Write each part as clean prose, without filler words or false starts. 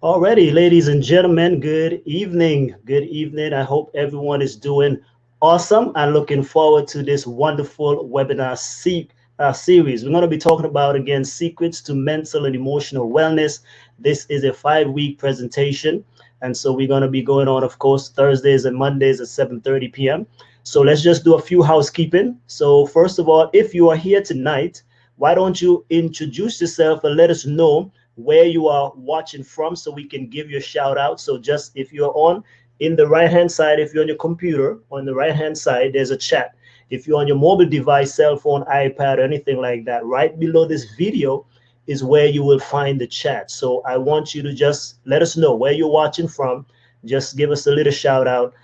Alrighty, ladies and gentlemen, good evening. Good evening. I hope everyone is doing awesome and looking forward to this wonderful webinar series. We're going to be talking about, again, secrets to mental and emotional wellness. This is a 5-week presentation. And so we're going to be going on, of course, Thursdays and Mondays at 7:30 p.m. So let's just do a few housekeeping. So first of all, if you are here tonight, why don't you introduce yourself and let us know where you are watching from so we can give you a shout out. So just if you're on in the right hand side, if you're on your computer, on the right hand side, there's a chat. If you're on your mobile device, cell phone, iPad, or anything like that, right below this video is where you will find the chat. So I want you to just let us know where you're watching from. Just give us a little shout out.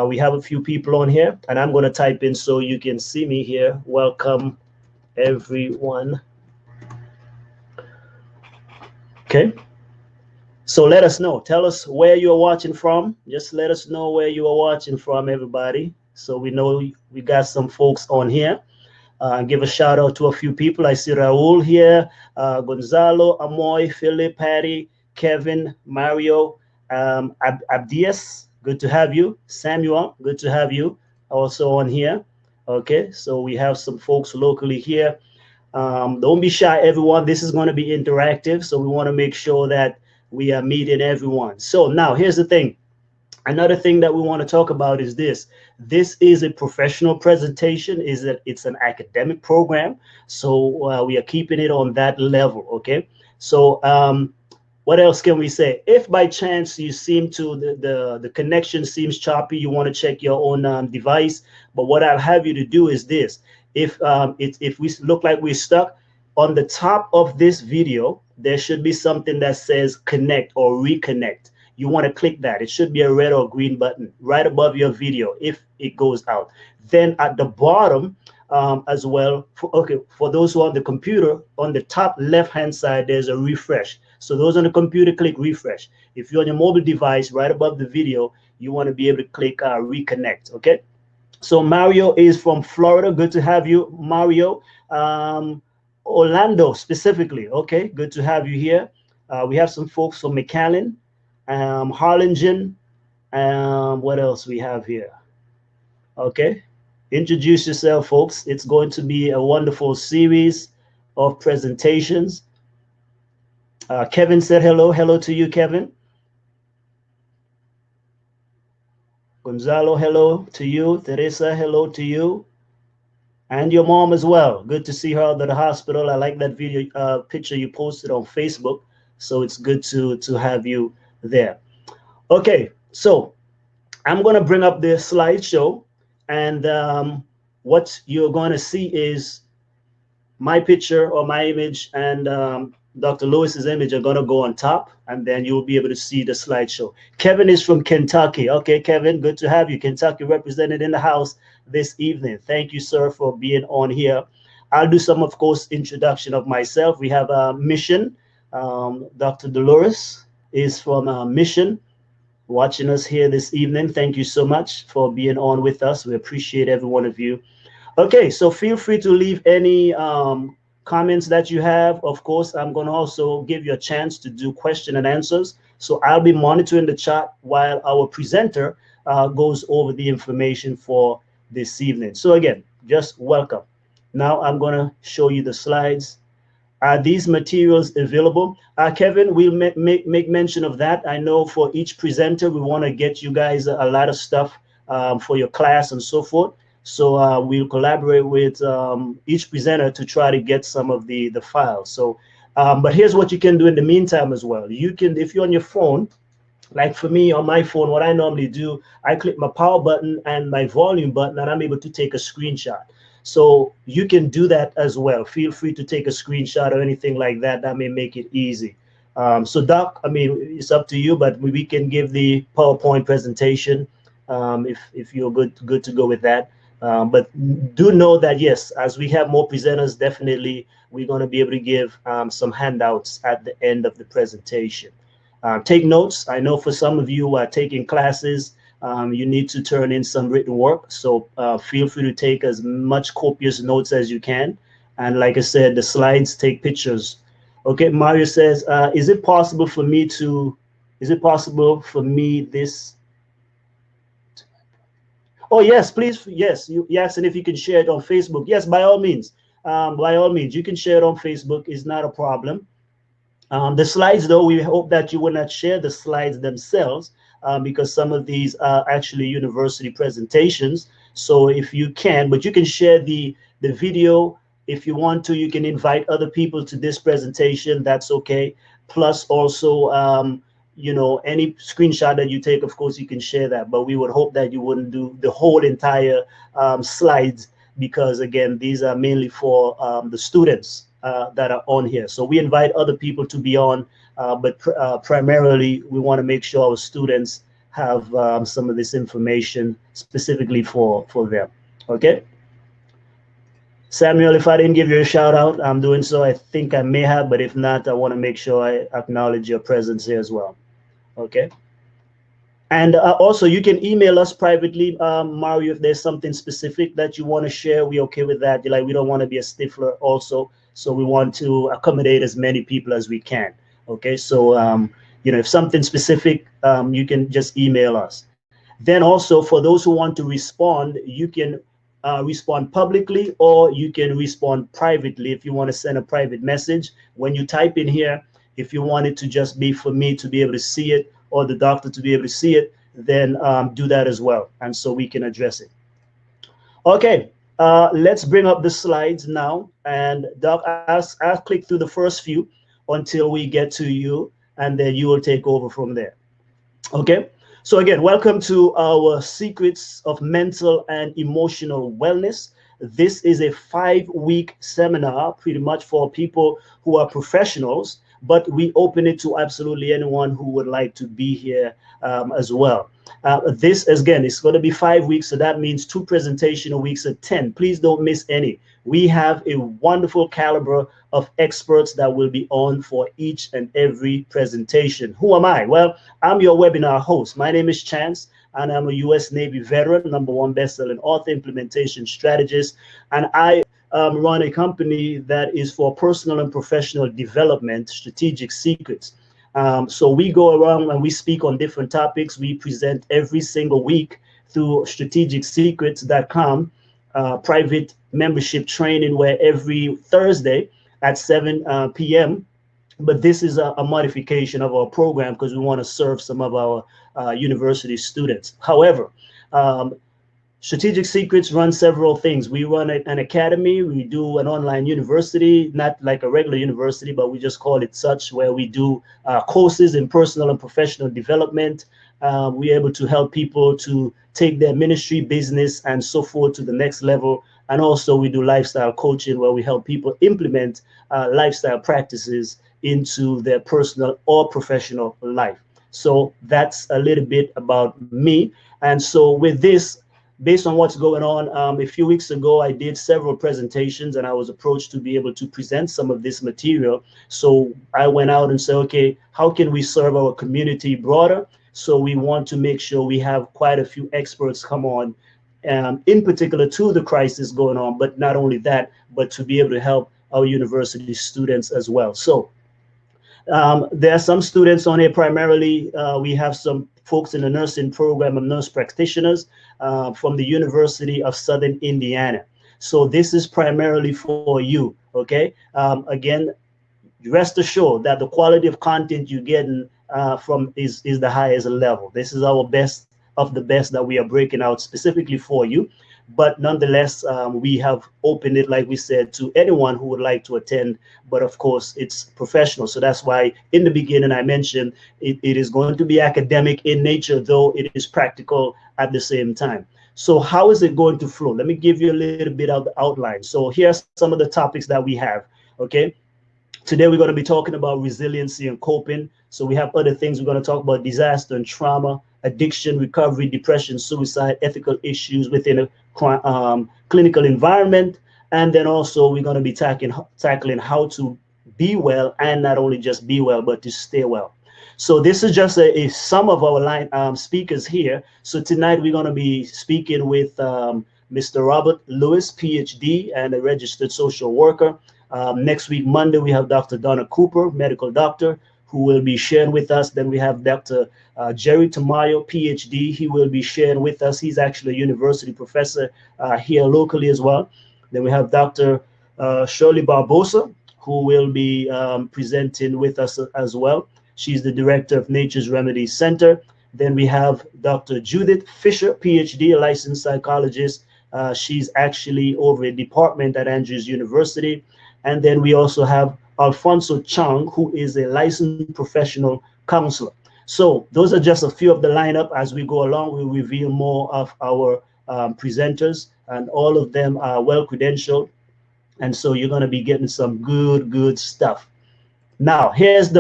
We have a few people on here, and I'm going to type in so you can see me here. Welcome, everyone. Okay. So let us know. Tell us where you're watching from. Just let us know where you are watching from, everybody. So we know we got some folks on here. Give a shout out to a few people. I see Raul here, Gonzalo, Amoy, Philip, Patty, Kevin, Mario, Abdias. Good to have you. Samuel, good to have you also on here. Okay, so we have some folks locally here. Don't be shy, everyone. This is going to be interactive. So we want to make sure that we are meeting everyone. So now here's the thing. Another thing that we want to talk about is this. This is a professional presentation. Is that it's an academic program. So we are keeping it on that level. Okay. So what else can we say? If by chance you seem to the connection seems choppy, you want to check your own device. But what I'll have you to do is this. If we look like we're stuck, on the top of this video, there should be something that says connect or reconnect. You want to click that. It should be a red or green button right above your video if it goes out. Then at the bottom as well, for those who are on the computer, on the top left-hand side, there's a refresh. So those on the computer, click refresh. If you're on your mobile device, right above the video, you want to be able to click reconnect, okay? So Mario is from Florida. Good to have you, Mario. Orlando specifically. Okay, good to have you here. We have some folks from McAllen, Harlingen. What else we have here? Okay, introduce yourself, folks. It's going to be a wonderful series of presentations. Kevin said hello. Hello to you, Kevin. Gonzalo, hello to you. Teresa, hello to you. And your mom as well. Good to see her at the hospital. I like that video picture you posted on Facebook. So it's good to have you there. Okay, so I'm going to bring up the slideshow. And what you're going to see is my picture or my image and Dr. Lewis's image are going to go on top. And then you'll be able to see the slideshow. Kevin is from Kentucky. Okay, Kevin, good to have you. Kentucky represented in the house this evening. Thank you, sir, for being on here. I'll do some, of course, introduction of myself. We have a Mission. Dr. Dolores is from Mission, watching us here this evening. Thank you so much for being on with us. We appreciate every one of you. Okay, so feel free to leave any comments that you have. Of course, I'm going to also give you a chance to do question and answers. So I'll be monitoring the chat while our presenter goes over the information for this evening. So again, just welcome. Now I'm going to show you the slides. Are these materials available? Kevin, we'll make mention of that. I know for each presenter, we want to get you guys a lot of stuff for your class and so forth. So we'll collaborate with each presenter to try to get some of the files. So, but here's what you can do in the meantime as well. You can, if you're on your phone, like for me on my phone, what I normally do, I click my power button and my volume button, and I'm able to take a screenshot. So you can do that as well. Feel free to take a screenshot or anything like that. That may make it easy. So Doc, I mean, it's up to you, but we can give the PowerPoint presentation if you're good to go with that. But do know that, yes, as we have more presenters, definitely we're going to be able to give some handouts at the end of the presentation. Take notes. I know for some of you who are taking classes, you need to turn in some written work. So feel free to take as much copious notes as you can. And like I said, the slides, take pictures. Okay, Mario says, is it possible for me to Is it possible for me this? Oh yes, please. Yes, you asked if you can share it on Facebook. Yes, by all means. By all means, you can share it on Facebook. It's not a problem. The slides, though, we hope that you will not share the slides themselves, because some of these are actually university presentations. So if you can, but you can share the video if you want to. You can invite other people to this presentation. That's okay. Plus, also, any screenshot that you take, of course, you can share that. But we would hope that you wouldn't do the whole entire slides, because again, these are mainly for the students that are on here. So we invite other people to be on, but primarily we want to make sure our students have some of this information specifically for them. Okay. Samuel, if I didn't give you a shout out, I'm doing so. I think I may have, but if not, I want to make sure I acknowledge your presence here as well. Okay. And also, you can email us privately, Mario, if there's something specific that you want to share. We're okay with that. Like, we don't want to be a stifler also. So we want to accommodate as many people as we can. Okay. So, if something specific, you can just email us. Then also, for those who want to respond, you can respond publicly, or you can respond privately if you want to send a private message. When you type in here, if you want it to just be for me to be able to see it, or the doctor to be able to see it, then do that as well. And so we can address it. Okay, let's bring up the slides now. And Doc, I'll click through the first few until we get to you, and then you will take over from there. Okay, so again, welcome to our Secrets of Mental and Emotional Wellness. This is a 5-week seminar, pretty much for people who are professionals, but we open it to absolutely anyone who would like to be here as well. This, again, is going to be 5 weeks, so that means 2 presentation weeks at 10. Please don't miss any. We have a wonderful caliber of experts that will be on for each and every presentation. Who am I? Well, I'm your webinar host. My name is Chance, and I'm a U.S. Navy veteran, #1 best-selling author, implementation strategist, and I run a company that is for personal and professional development, Strategic Secrets. So we go around and we speak on different topics. We present every single week through strategicsecrets.com, private membership training, where every Thursday at 7 p.m. But this is a modification of our program because we want to serve some of our university students. However, Strategic Secrets run several things. We run an academy, we do an online university, not like a regular university, but we just call it such, where we do courses in personal and professional development. We're able to help people to take their ministry, business, and so forth to the next level. And also we do lifestyle coaching, where we help people implement lifestyle practices into their personal or professional life. So that's a little bit about me. And so with this, based on what's going on, a few weeks ago, I did several presentations, and I was approached to be able to present some of this material. So I went out and said, okay, how can we serve our community broader? So we want to make sure we have quite a few experts come on, in particular to the crisis going on, but not only that, but to be able to help our university students as well. So there are some students on here. Primarily, we have some folks in the nursing program of nurse practitioners from the University of Southern Indiana. So this is primarily for you, okay? Again, rest assured that the quality of content you're getting from is the highest level. This is our best of the best that we are breaking out specifically for you. But nonetheless, we have opened it, like we said, to anyone who would like to attend. But of course, it's professional. So that's why in the beginning I mentioned it is going to be academic in nature, though it is practical at the same time. So how is it going to flow? Let me give you a little bit of the outline. So here's some of the topics that we have. Okay. Today we're going to be talking about resiliency and coping. So we have other things. We're going to talk about disaster and trauma, addiction, recovery, depression, suicide, ethical issues within a clinical environment. And then also we're going to be tackling how to be well, and not only just be well, but to stay well. So this is just some of our line speakers here. So tonight we're going to be speaking with Mr. Robert Lewis, PhD, and a registered social worker. Next week, Monday, we have Dr. Donna Cooper, medical doctor, who will be sharing with us. Then we have Dr. Jerry Tamayo, PhD. He will be sharing with us. He's actually a university professor here locally as well. Then we have Dr. Shirley Barbosa, who will be presenting with us as well. She's the director of Nature's Remedies Center. Then we have Dr. Judith Fisher, PhD, a licensed psychologist. She's actually over a department at Andrews University. And then we also have Alfonso Chang, who is a licensed professional counselor. So those are just a few of the lineup. As we go along, we'll reveal more of our presenters, and all of them are well credentialed. And so you're going to be getting some good stuff. Now, here's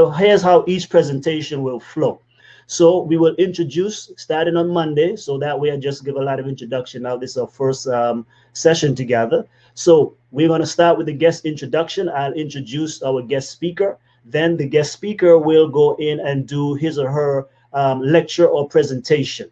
how each presentation will flow. So we will introduce starting on Monday. So that way I just give a lot of introduction. Now this is our first session together. So we're going to start with the guest introduction. I'll introduce our guest speaker. Then the guest speaker will go in and do his or her lecture or presentation.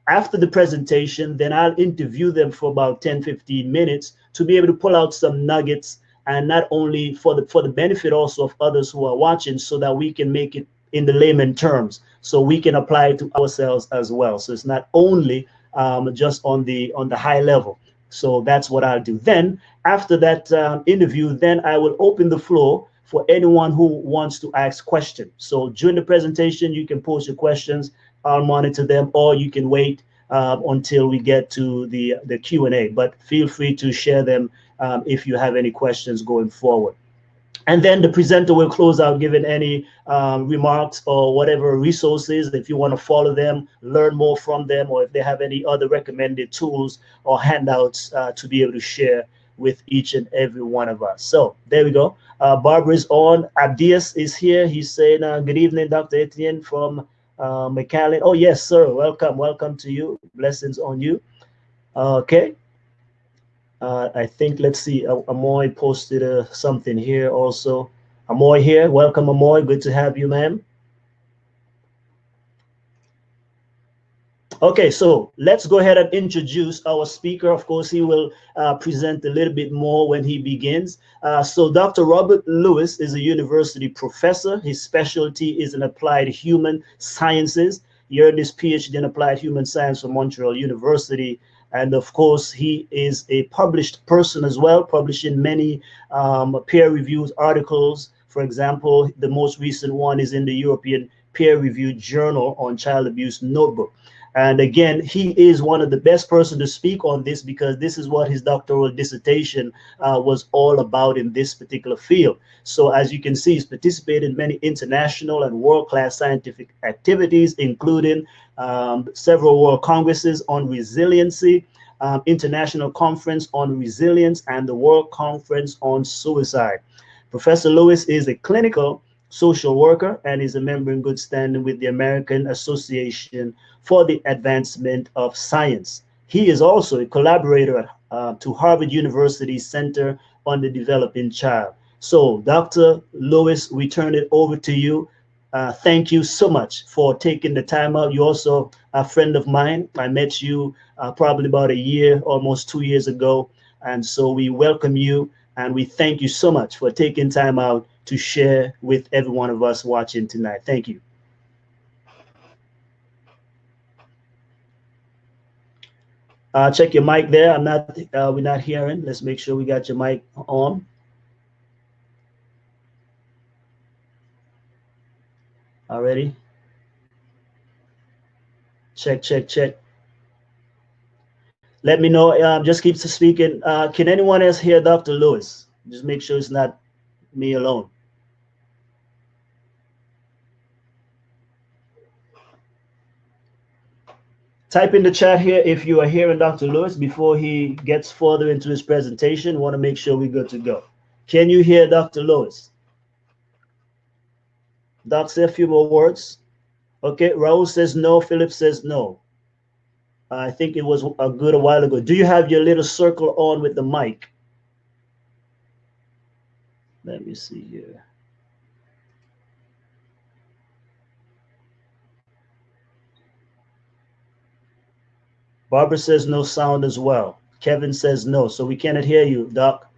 After the presentation, then I'll interview them for about 10-15 minutes to be able to pull out some nuggets, and not only for the benefit also of others who are watching, so that we can make it in the layman terms, so we can apply it to ourselves as well. So it's not only just on the high level. So that's what I'll do. Then after that interview, then I will open the floor for anyone who wants to ask questions. So during the presentation, you can post your questions. I'll monitor them, or you can wait until we get to the Q&A. But feel free to share them if you have any questions going forward. And then the presenter will close out giving any remarks or whatever resources, if you want to follow them, learn more from them, or if they have any other recommended tools or handouts to be able to share with each and every one of us. So there we go. Barbara is on. Abdias is here. He's saying, good evening, Dr. Etienne from McAllen. Oh, yes, sir. Welcome to you. Blessings on you. Okay. I think, let's see, Amoy posted something here also. Amoy here. Welcome, Amoy. Good to have you, ma'am. Okay, so let's go ahead and introduce our speaker. Of course, he will present a little bit more when he begins. So Dr. Robert Lewis is a university professor. His specialty is in applied human sciences. He earned his PhD in applied human science from Montreal University. And of course, he is a published person as well, publishing many peer-reviewed articles. For example, the most recent one is in the European peer-reviewed journal on child abuse notebook. And again, he is one of the best person to speak on this, because this is what his doctoral dissertation was all about in this particular field. So as you can see, he's participated in many international and world-class scientific activities, including several world congresses on resiliency, international conference on resilience, and the World Conference on Suicide. Professor Lewis is a clinical social worker and is a member in good standing with the American Association for the Advancement of Science. He is also a collaborator to Harvard University's Center on the Developing Child. So, Dr. Lewis, we turn it over to you. Thank you so much for taking the time out. You're also a friend of mine. I met you probably about a year, almost 2 years ago. And so we welcome you, and we thank you so much for taking time out to share with every one of us watching tonight. Thank you. Check your mic there. We're not hearing. Let's make sure we got your mic on. Already? Check. Let me know. Just keep speaking. Can anyone else hear Dr. Lewis? Just make sure it's not me alone. Type in the chat here if you are hearing Dr. Lewis before he gets further into his presentation. Want to make sure we're good to go. Can you hear Dr. Lewis? Doc, say a few more words. Okay, Raul says no. Philip says no. I think it was a while ago. Do you have your little circle on with the mic? Let me see here. Barbara says no sound as well. Kevin says no. So we cannot hear you, Doc.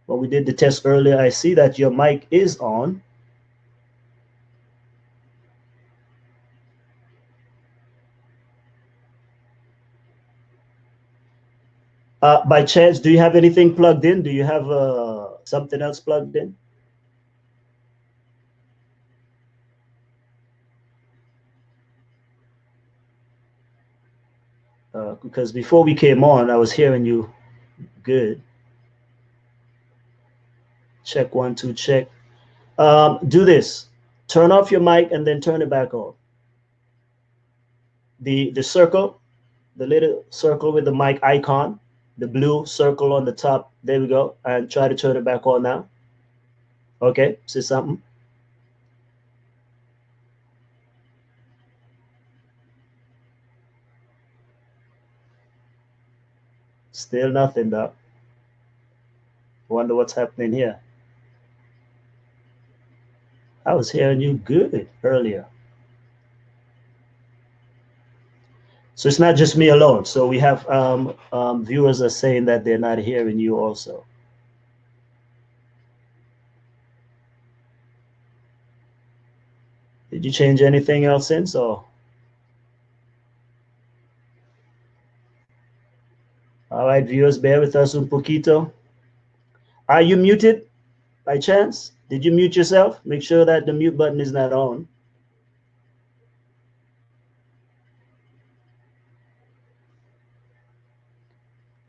But we did the test earlier. I see that your mic is on. By chance, do you have anything plugged in? Do you have something else plugged in? Because before we came on, I was hearing you good. Check 1 2 check. Do this. Turn off your mic and then turn it back on. The circle, the little circle with the mic icon, the blue circle on the top. There we go. And try to turn it back on now. Okay, say something. Still nothing, Doc. Wonder what's happening here. I was hearing you good earlier. So it's not just me alone. So we have viewers are saying that they're not hearing you also. Did you change anything else since or? All right, viewers, bear with us un poquito. Are you muted by chance? Did you mute yourself? Make sure that the mute button is not on.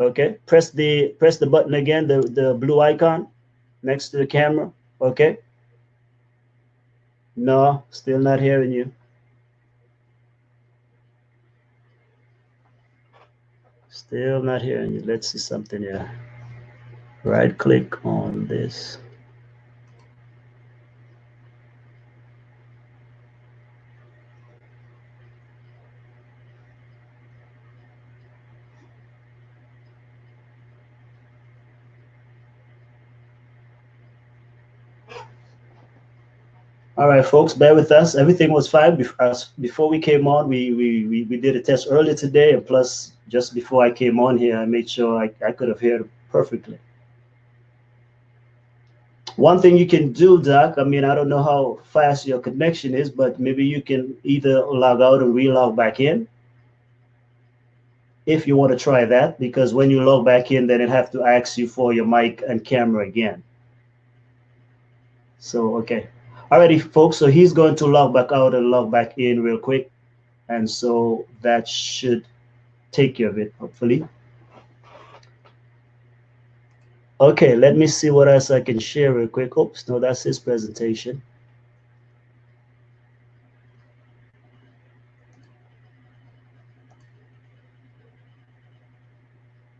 Okay, press the button again, the blue icon next to the camera. Okay. No, still not hearing you. Still not hearing you. Let's see something here. Right click on this. All right, folks, bear with us. Everything was fine before we came on. We did a test earlier today, and plus, just before I came on here, I made sure I could have heard perfectly. One thing you can do, Doc, I mean, I don't know how fast your connection is, but maybe you can either log out and re-log back in if you want to try that, because when you log back in, then it have to ask you for your mic and camera again. So, okay. Alrighty, folks, so he's going to log back out and log back in real quick. And so that should take care of it, hopefully. Okay, let me see what else I can share real quick. Oops, no, that's his presentation.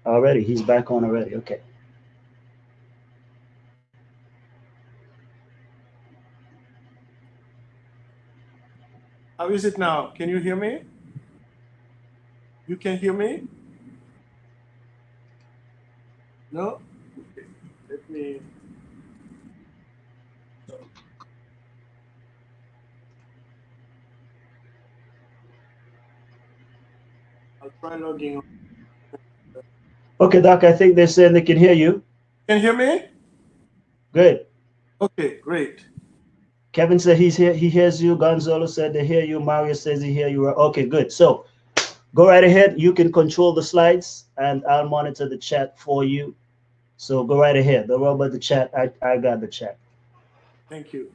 Already, he's back on already, okay. How is it now? Can you hear me? You can hear me? No? Okay. Let me. I'll try logging on. Okay, Doc, I think they're saying they can hear you. Can you hear me? Good. Okay, great. Kevin said he's here. He hears you. Gonzalo said they hear you. Mario says he hear you. Okay, good. So go right ahead. You can control the slides, and I'll monitor the chat for you. So go right ahead. Don't worry about the chat. I got the chat. Thank you.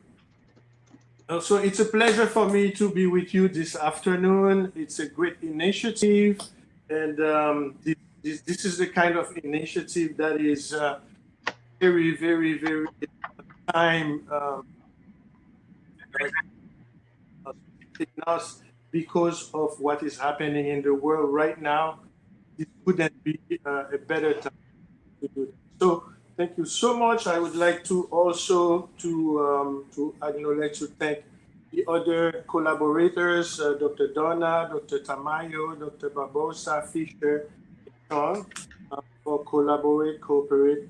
So it's a pleasure for me to be with you this afternoon. It's a great initiative, and this is the kind of initiative that is very, very, very time us because of what is happening in the world right now. This couldn't be a better time to do that. So thank you so much. I would like to also to acknowledge, to thank the other collaborators, Dr. Donna, Dr. Tamayo, Dr. Barbosa, Fisher, and Sean, for cooperate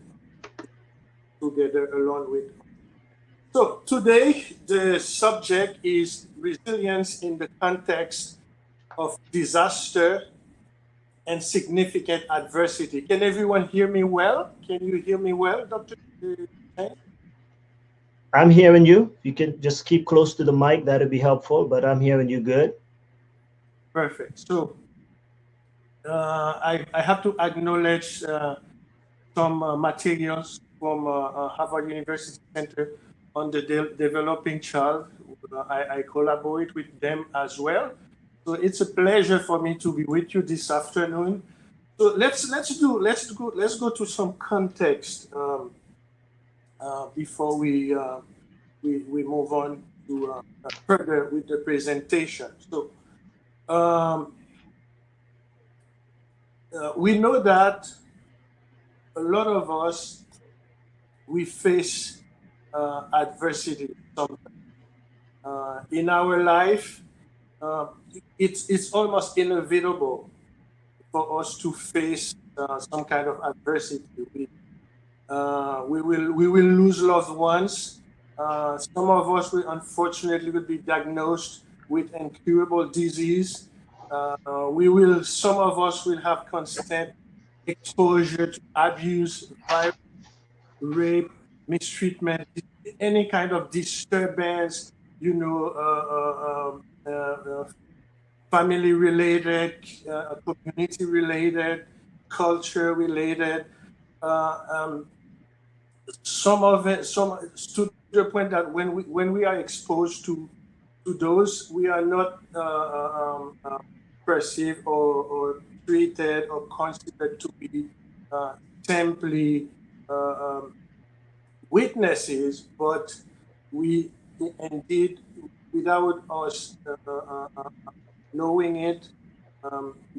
together along with. So today, the subject is resilience in the context of disaster and significant adversity. Can everyone hear me well? Can you hear me well, Dr. I'm hearing you. You can just keep close to the mic. That'd be helpful, but I'm hearing you good. Perfect. So I have to acknowledge some materials from Harvard University Center on the developing child. I collaborate with them as well. So it's a pleasure for me to be with you this afternoon. So let's go to some context before we move on to further with the presentation. So um, we know that a lot of us we face adversity sometimes in our life. Uh, it's almost inevitable for us to face some kind of adversity. We will lose loved ones. Some of us will unfortunately will be diagnosed with incurable disease. Some of us will have constant exposure to abuse, violence, rape, mistreatment, any kind of disturbance, you know, family related, community related, culture related. Uh, um, some of it, some to the point that when we are exposed to those, we are not perceived or treated or considered to be simply uh, um, witnesses, but we indeed, without us knowing it,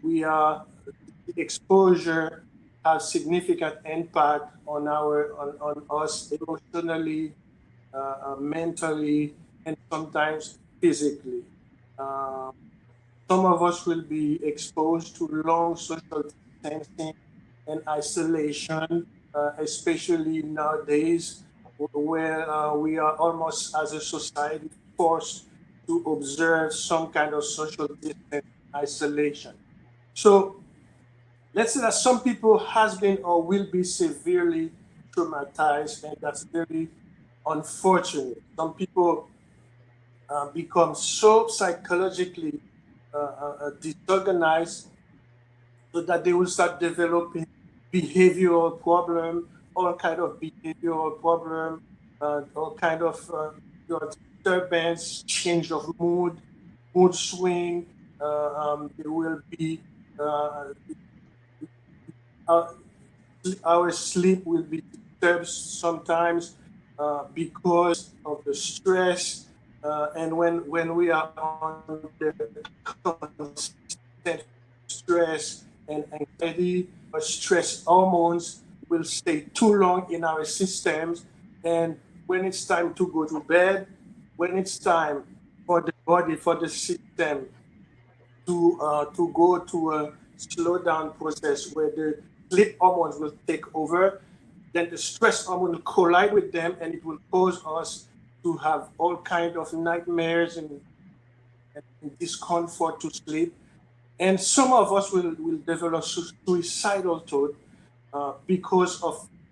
we are the exposure has significant impact on on us emotionally, mentally, and sometimes physically. Uh, some of us will be exposed to long social distancing and isolation, especially nowadays, where we are almost as a society forced to observe some kind of social distance isolation. So let's say that some people has been or will be severely traumatized, and that's very unfortunate. Some people become so psychologically disorganized so that they will start developing behavioral problem, all kind of behavioral problem, all kind of disturbance, change of mood, mood swing. There will be uh, uh, our sleep will be disturbed sometimes because of the stress. And when we are under constant stress and anxiety, our stress hormones will stay too long in our systems. And when it's time to go to bed, when it's time for the body, for the system to go to a slow down process where the sleep hormones will take over, then the stress hormone will collide with them, and it will cause us to have all kind of nightmares and discomfort to sleep. And some of us will develop suicidal thought because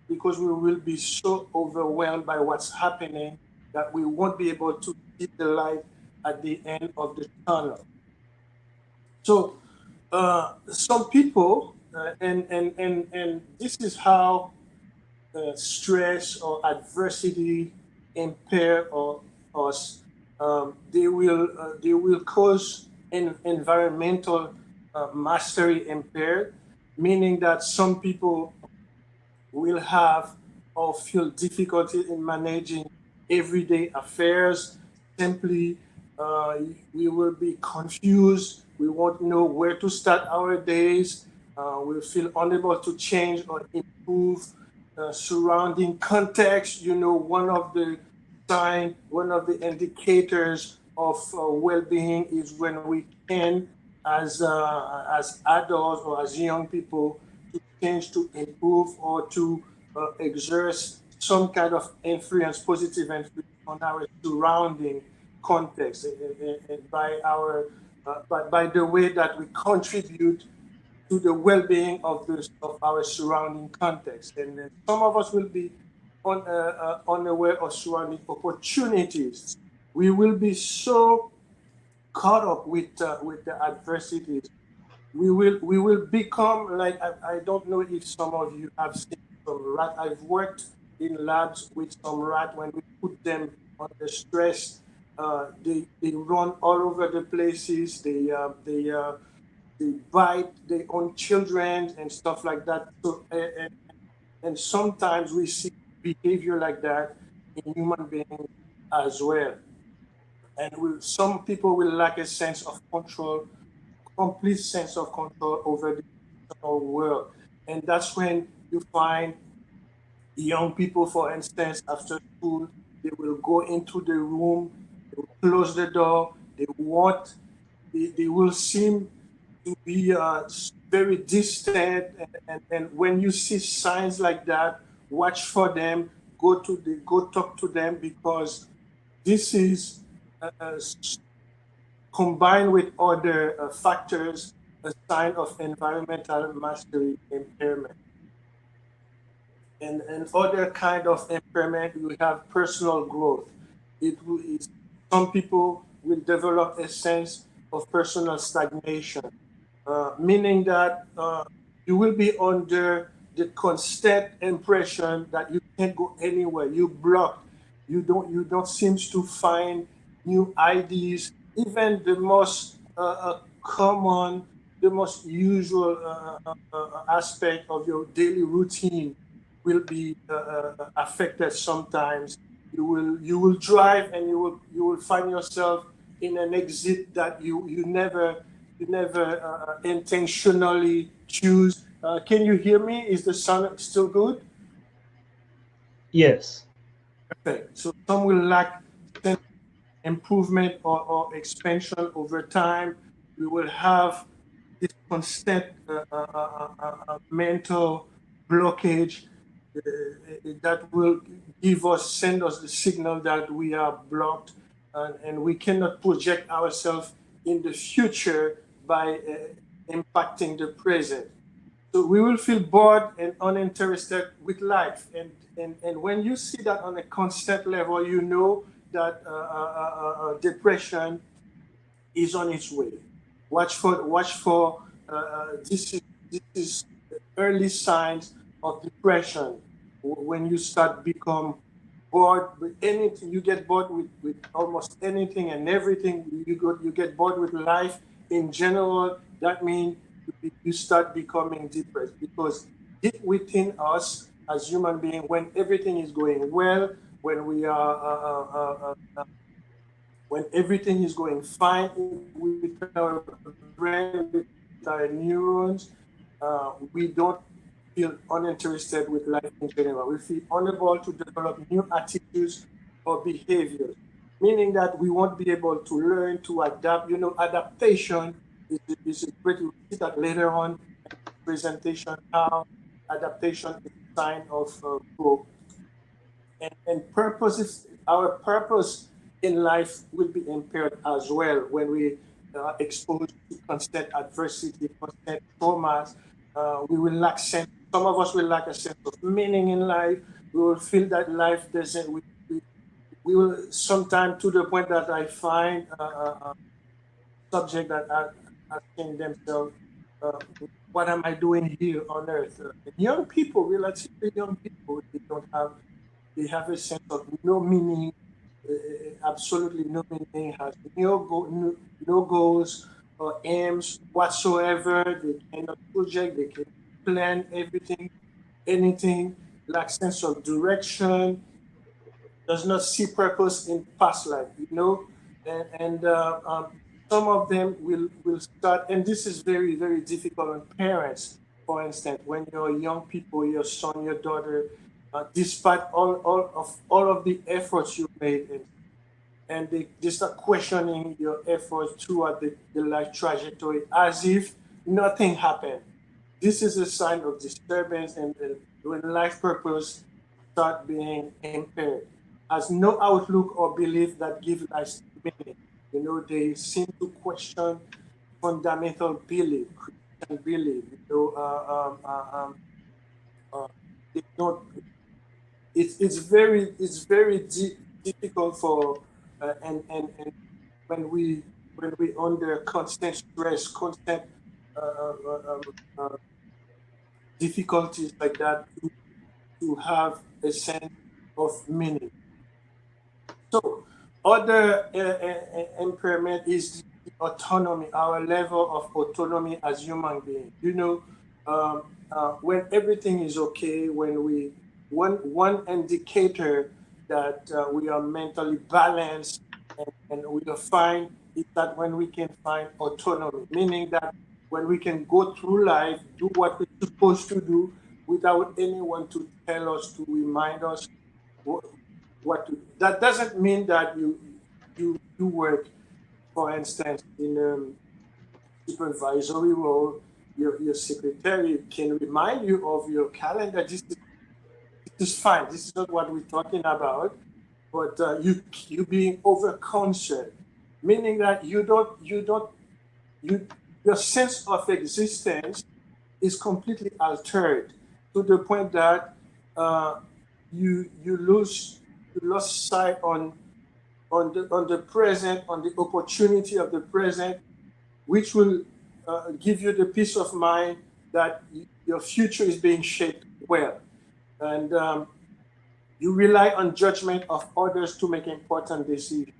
we will be so overwhelmed by what's happening that we won't be able to see the light at the end of the tunnel. So some people, and this is how stress or adversity impair or us. They will cause an environmental mastery impaired, meaning that some people will have or feel difficulty in managing everyday affairs. Simply, uh, we will be confused. We won't know where to start our days. We'll feel unable to change or improve surrounding context. One of the one of the indicators of well-being is when we can, as adults or as young people, to change, to improve, or to exert some kind of influence, positive influence on our surrounding context, and by by the way that we contribute to the well-being of our surrounding context. And then some of us will be unaware of surrounding opportunities. We will be so caught up with the adversities we will become like, I don't know if some of you have seen some rat. I've worked in labs with some rat. When we put them under stress, they run all over the places. They bite their own children and stuff like that. So and sometimes we see behavior like that in human beings as well. And some people will lack a sense of control, complete sense of control over the external world. And that's when you find young people, for instance, after school, they will go into the room, they will close the door, they will seem to be very distant. And when you see signs like that, watch for them, go talk to them, because this is uh, combined with other factors, a sign of environmental mastery impairment. And other kind of impairment, we have personal growth. Some people will develop a sense of personal stagnation, meaning that you will be under the constant impression that you can't go anywhere. You blocked. You don't seem to find new ideas. Even the most common, the most usual aspect of your daily routine will be affected sometimes. You will drive, and you will find yourself in an exit that you never intentionally choose. Can you hear me? Is the sound still good? Yes. Perfect. So some will lack improvement or expansion over time. We will have this constant mental blockage that will send us the signal that we are blocked, and we cannot project ourselves in the future by impacting the present. So we will feel bored and uninterested with life. And when you see that on a constant level, you know that depression is on its way. Watch for this is early signs of depression. When you start become bored with anything, you get bored with almost anything and everything. You get bored with life in general. That means you start becoming depressed, because deep within us as human beings, when everything is going well, when we are when everything is going fine with our brain, with our neurons, we don't feel uninterested with life in general. We feel unable to develop new attitudes or behaviors, meaning that we won't be able to learn to adapt. Adaptation is a great, we'll see that later on in this presentation, how adaptation is a sign of growth. And our purpose in life will be impaired as well when we are exposed to constant adversity, constant traumas. We will lack sense. Some of us will lack a sense of meaning in life. We will feel that life doesn't. We will sometimes, to the point that I find subject that are asking themselves, uh, "What am I doing here on earth?" Young people, relatively young people, they have a sense of no meaning, absolutely no meaning, has no goals or aims whatsoever. They cannot project, they can plan everything, anything, lack sense of direction, does not see purpose in past life. And some of them will start, and this is very, very difficult on parents. For instance, when you're young people, your son, your daughter, despite all of the efforts you made, and they start questioning your efforts throughout the life trajectory as if nothing happened. This is a sign of disturbance, and when life purpose start being impaired, has no outlook or belief that give life meaning. They seem to question fundamental belief, Christian belief. Uh, they don't. It's very difficult for and when we under constant stress, constant uh, uh, um, uh, difficulties like that to have a sense of meaning. So, other impairment is the autonomy, our level of autonomy as human beings. When everything is okay, when one indicator that we are mentally balanced and we are fine is that when we can find autonomy, meaning that when we can go through life, do what we're supposed to do without anyone to tell us, to remind us what to do. That doesn't mean that you work, for instance, in a supervisory role. Your secretary can remind you of your calendar. This is fine. This is not what we're talking about. But you being over concerned, meaning that you your sense of existence is completely altered to the point that uh, you lose sight on the present, on the opportunity of the present, which will give you the peace of mind that your future is being shaped well. And you rely on judgment of others to make important decisions.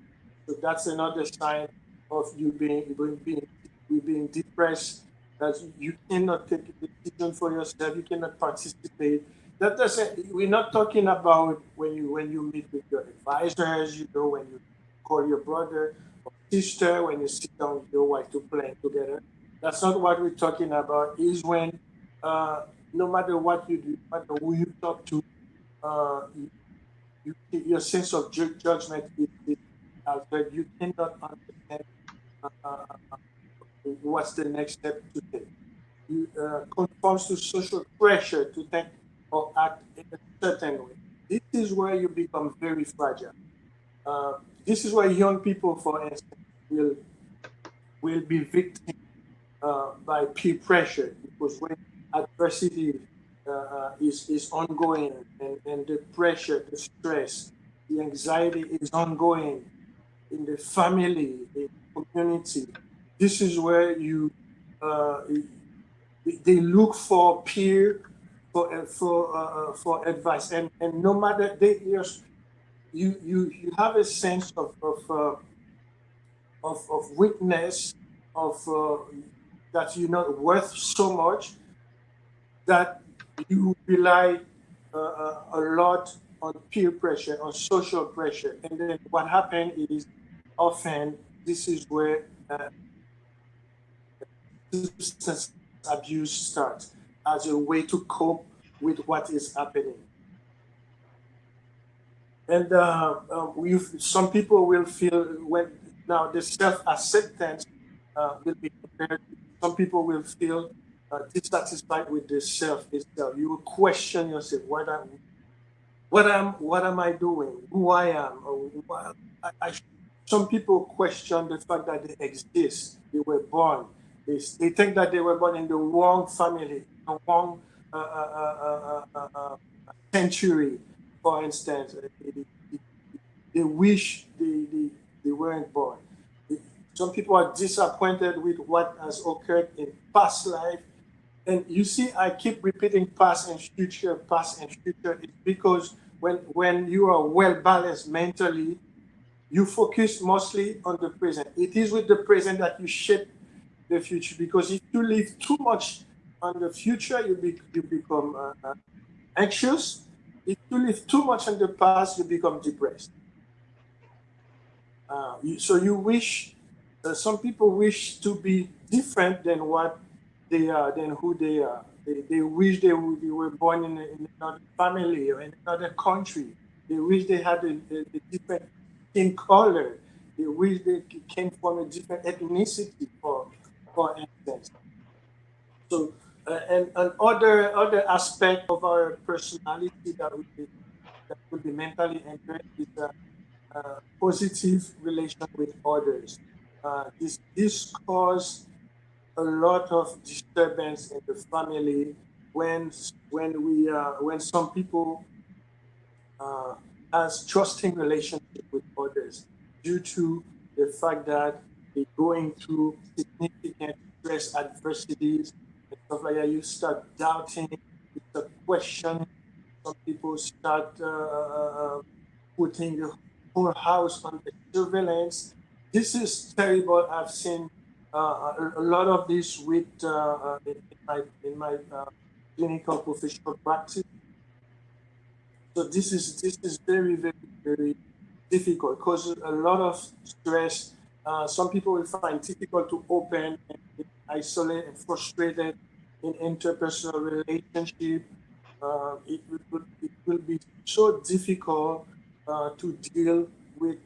So that's another sign of you being depressed. That you cannot take a decision for yourself. You cannot participate. That doesn't. We're not talking about when you meet with your advisors. When you call your brother or sister, when you sit down with your wife to plan together. That's not what we're talking about. Is when no matter what you do, no matter who you talk to, uh, your sense of judgment is altered. You cannot understand what's the next step to take. You conforms to social pressure to think or act in a certain way. This is where you become very fragile. Uh, this is where young people, for instance, will be victims by peer pressure because when adversity is ongoing and the pressure, the stress, the anxiety is ongoing in the family, in the community, this is where uh, they look for peer for advice and no matter you have a sense of weakness of that you're not worth so much that you rely a lot on peer pressure, on social pressure. And then what happens is often this is where substance abuse starts as a way to cope with what is happening. And some people will feel when now the self acceptance will be compared. Some people will feel dissatisfied with the self itself. You will question yourself, what am I doing? Who I am? Or some people question the fact that they exist. They were born. They think that they were born in the wrong family, the wrong century, for instance. They wish they weren't born. Some people are disappointed with what has occurred in past life. And you see, I keep repeating past and future. It's because when you are well balanced mentally, you focus mostly on the present. It is with the present that you shape the future. Because if you live too much on the future, you become anxious. If you live too much on the past, you become depressed. So you wish, some people wish to be different than what they are, than who they are. They wish they were born in another family or in another country. They wish they had a different skin color. They wish they came from a different ethnicity, for instance. So, and other aspect of our personality that will be mentally impaired is positive relation with others. This cause a lot of disturbance in the family when some people uh, has trusting relationship with others due to the fact that they're going through significant stress, adversities, and stuff like that, you start doubting, you start questioning. Some people start putting the whole house under surveillance. This is terrible. I've seen a lot of this with in my clinical professional practice. So this is very very difficult, causes a lot of stress. Some people will find difficult to open and isolate and frustrated in interpersonal relationship. It will be so difficult to deal with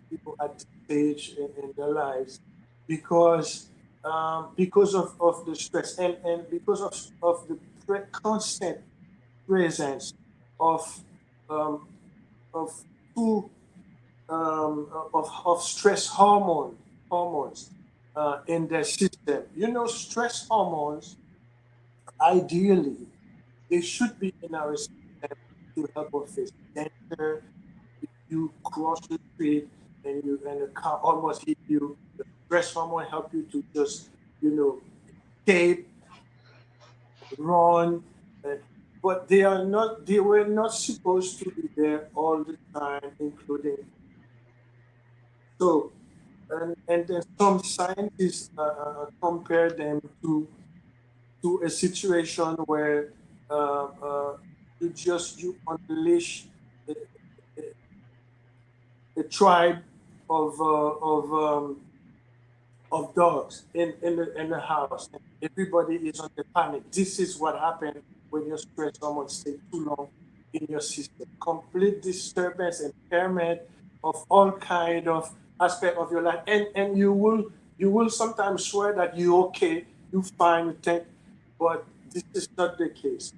people at this stage in their lives because of the stress and because of the constant presence of um, of two of stress hormones in their system. You know, stress hormones ideally they should be in our system to help us face danger. If you cross the street and a car almost hit you, the stress hormone help you to just escape, run, uh, but they were not supposed to be there all the time, including so. And then some scientists compare them to a situation where you unleash a, a tribe of dogs in the house, and everybody is on the panic. This is what happened when your stress hormones stay too long in your system. Complete disturbance, impairment of all kind of aspect of your life, and you will sometimes swear that you're okay, you fine, you think, but this is not the case.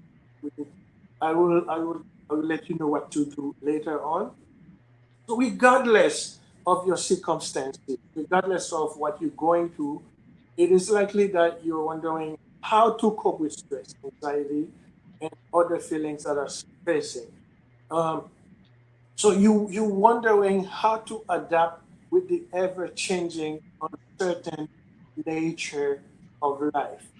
I will let you know what to do later on. So regardless of your circumstances, regardless of what you're going through, it is likely that you're wondering how to cope with stress, anxiety, and other feelings that are facing. Um, so you're wondering how to adapt with the ever-changing, uncertain nature of life.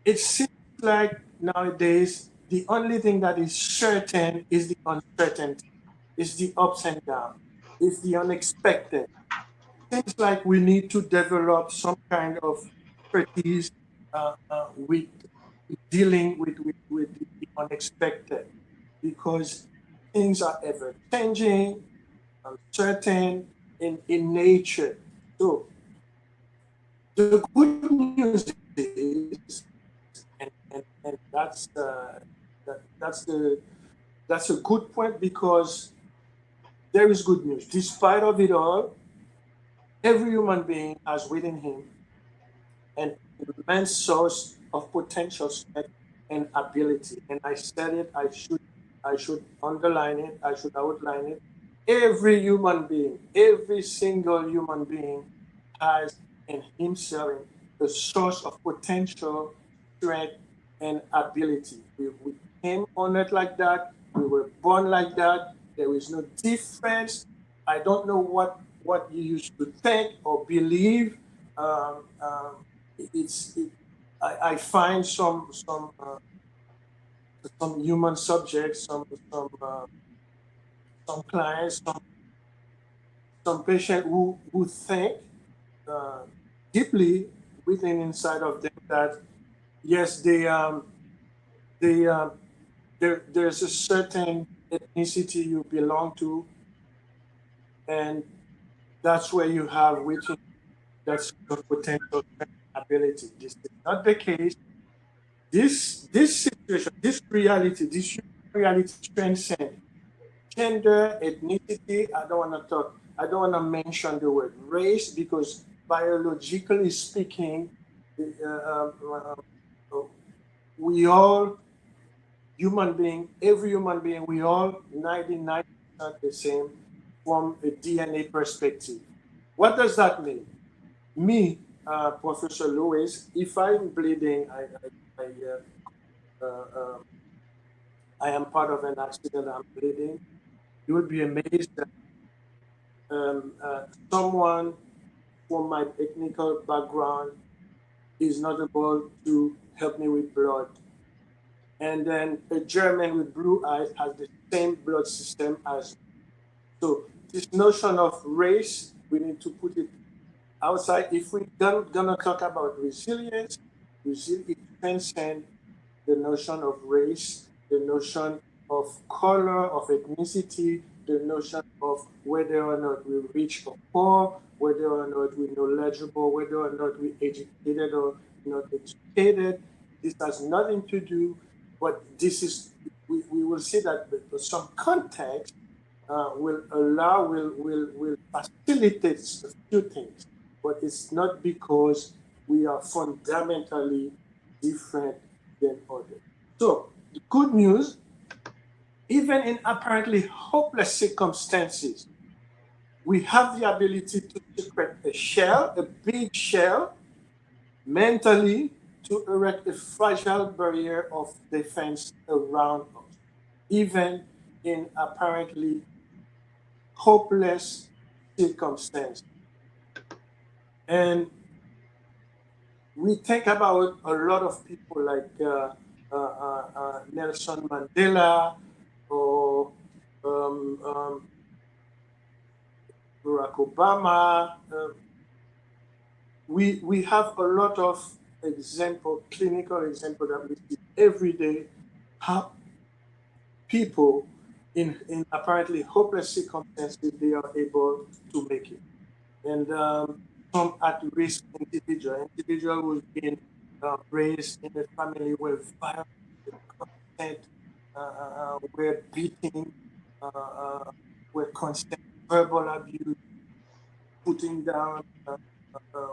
It seems like nowadays the only thing that is certain is the uncertainty, is the ups and downs, is the unexpected. Seems like we need to develop some kind of expertise with dealing with the unexpected because things are ever changing, uncertain in nature. So the good news is, and that's a good point because there is good news. Despite of it all, every human being has within him an immense source of potential strength and ability. And I said it, I should underline it, I should outline it. Every human being, every single human being has in himself a source of potential strength and ability. We came on it like that, we were born like that, there is no difference. I don't know what you used to think or believe. Um, um, it's it, I find some human subjects, some clients, some patients who think uh, deeply within inside of them that yes, they there's a certain ethnicity you belong to, and that's where you have within that's your potential ability. This is not the case. This situation, this reality, this human reality transcends gender, ethnicity. I don't want to talk. I don't want to mention the word race because biologically speaking, we all human being, every human being, we all 99% the same from a DNA perspective. What does that mean? Me, Professor Lewis, if I'm bleeding, uh, uh, I am part of an accident, I'm bleeding, you will be amazed that um, uh, someone from my ethnical background is not able to help me with blood. And then a German with blue eyes has the same blood system as me. So this notion of race, we need to put it outside. If we're gonna talk about resilience, it transcends the notion of race, the notion of color, of ethnicity, the notion of whether or not we're rich or poor, whether or not we're knowledgeable, whether or not we're educated or not educated. This has nothing to do, but this is, we will see that some context will allow, will facilitate a few things, but it's not because we are fundamentally different than others. So the good news, even in apparently hopeless circumstances, we have the ability to secrete a shell, a big shell, mentally, to erect a fragile barrier of defense around us, even in apparently hopeless circumstances. And we think about a lot of people like Nelson Mandela or Barack Obama. We have a lot of example, clinical example that we see every day, how people in apparently hopeless circumstances, they are able to make it. And some at-risk individual who's been raised in a family where violence, constant, where beating, uh, uh, where constant verbal abuse, putting down,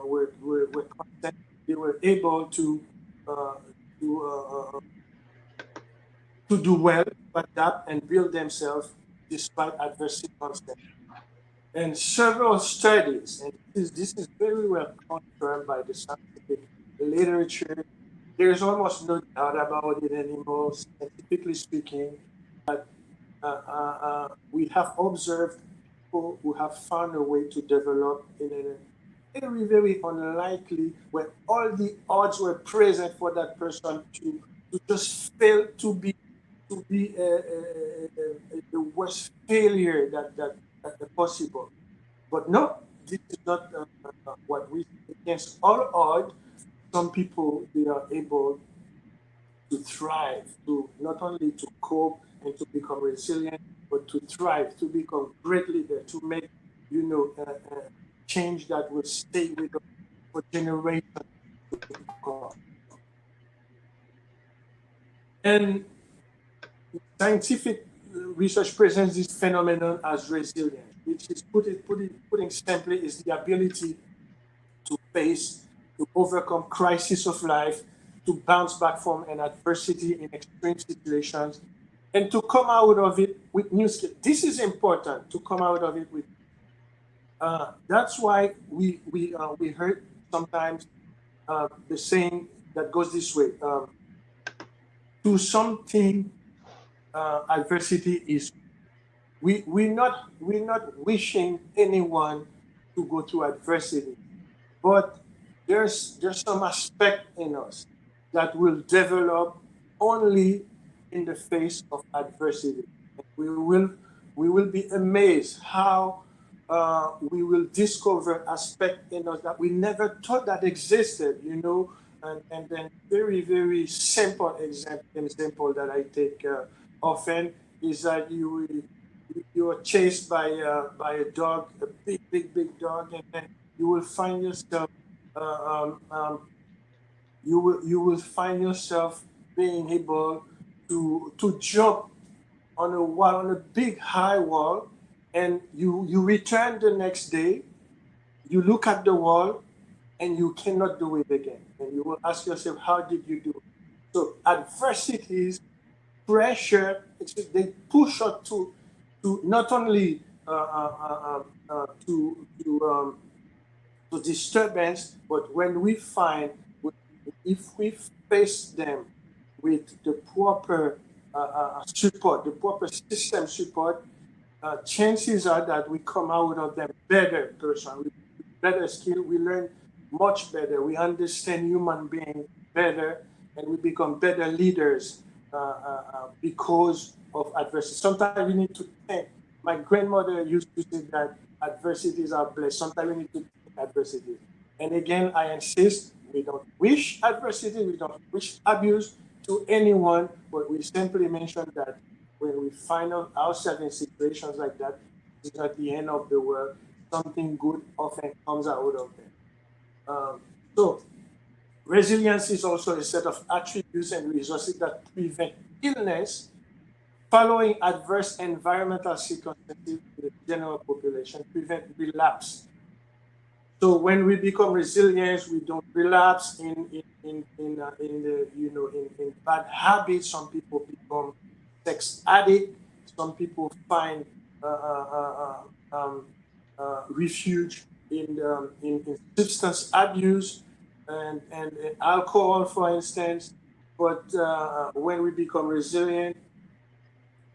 were constant. They were able uh, to uh, uh, to do well, to adapt and build themselves despite adverse circumstances. And several studies, and this is very well confirmed by the scientific literature. There's almost no doubt about it anymore, scientifically speaking, that we have observed people who have found a way to develop in a very, very unlikely, where all the odds were present for that person to just fail to be the worst failure that possible. But no, this is not what we see. Against all odds. Some people, they are able to thrive, to not only to cope and to become resilient, but to thrive, to become great leader, to make, change that will stay with us for generations to come. And scientific research presents this phenomenon as resilience, which is putting simply is the ability to face, to overcome crisis of life, to bounce back from an adversity in extreme situations, and to come out of it with new skills. This is important to come out of it with. That's why we heard sometimes the saying that goes this way: to something, adversity is. We're not wishing anyone to go through adversity, but there's some aspect in us that will develop only in the face of adversity. And we will be amazed how we will discover aspect in us that we never thought that existed, and then very, very simple example that I take often is that you are chased by a dog, a big, big, big dog, and then you will find yourself uh, um, um, you will find yourself being able to jump on a wall, on a big high wall, and you return the next day, you look at the wall, and you cannot do it again, and you will ask yourself, how did you do it? So adversities, pressure, they push us to not only to disturbance, but when we find, if we face them with the proper support, the proper system support, chances are that we come out of them better person, with better skill. We learn much better. We understand human beings better, and we become better leaders because of adversity. Sometimes we need to think. My grandmother used to say that adversities are blessed. Sometimes we need to think adversity. And again, I insist, we don't wish adversity, we don't wish abuse to anyone, but we simply mention that when we find ourselves in situations like that, it's not the end of the world. Something good often comes out of it. So, resilience is also a set of attributes and resources that prevent illness following adverse environmental circumstances in the general population, prevent relapse. So when we become resilient, we don't relapse in the in bad habits. Some people become sex addict. Some people find uh, uh, uh, um, refuge in substance abuse and alcohol, for instance. But when we become resilient,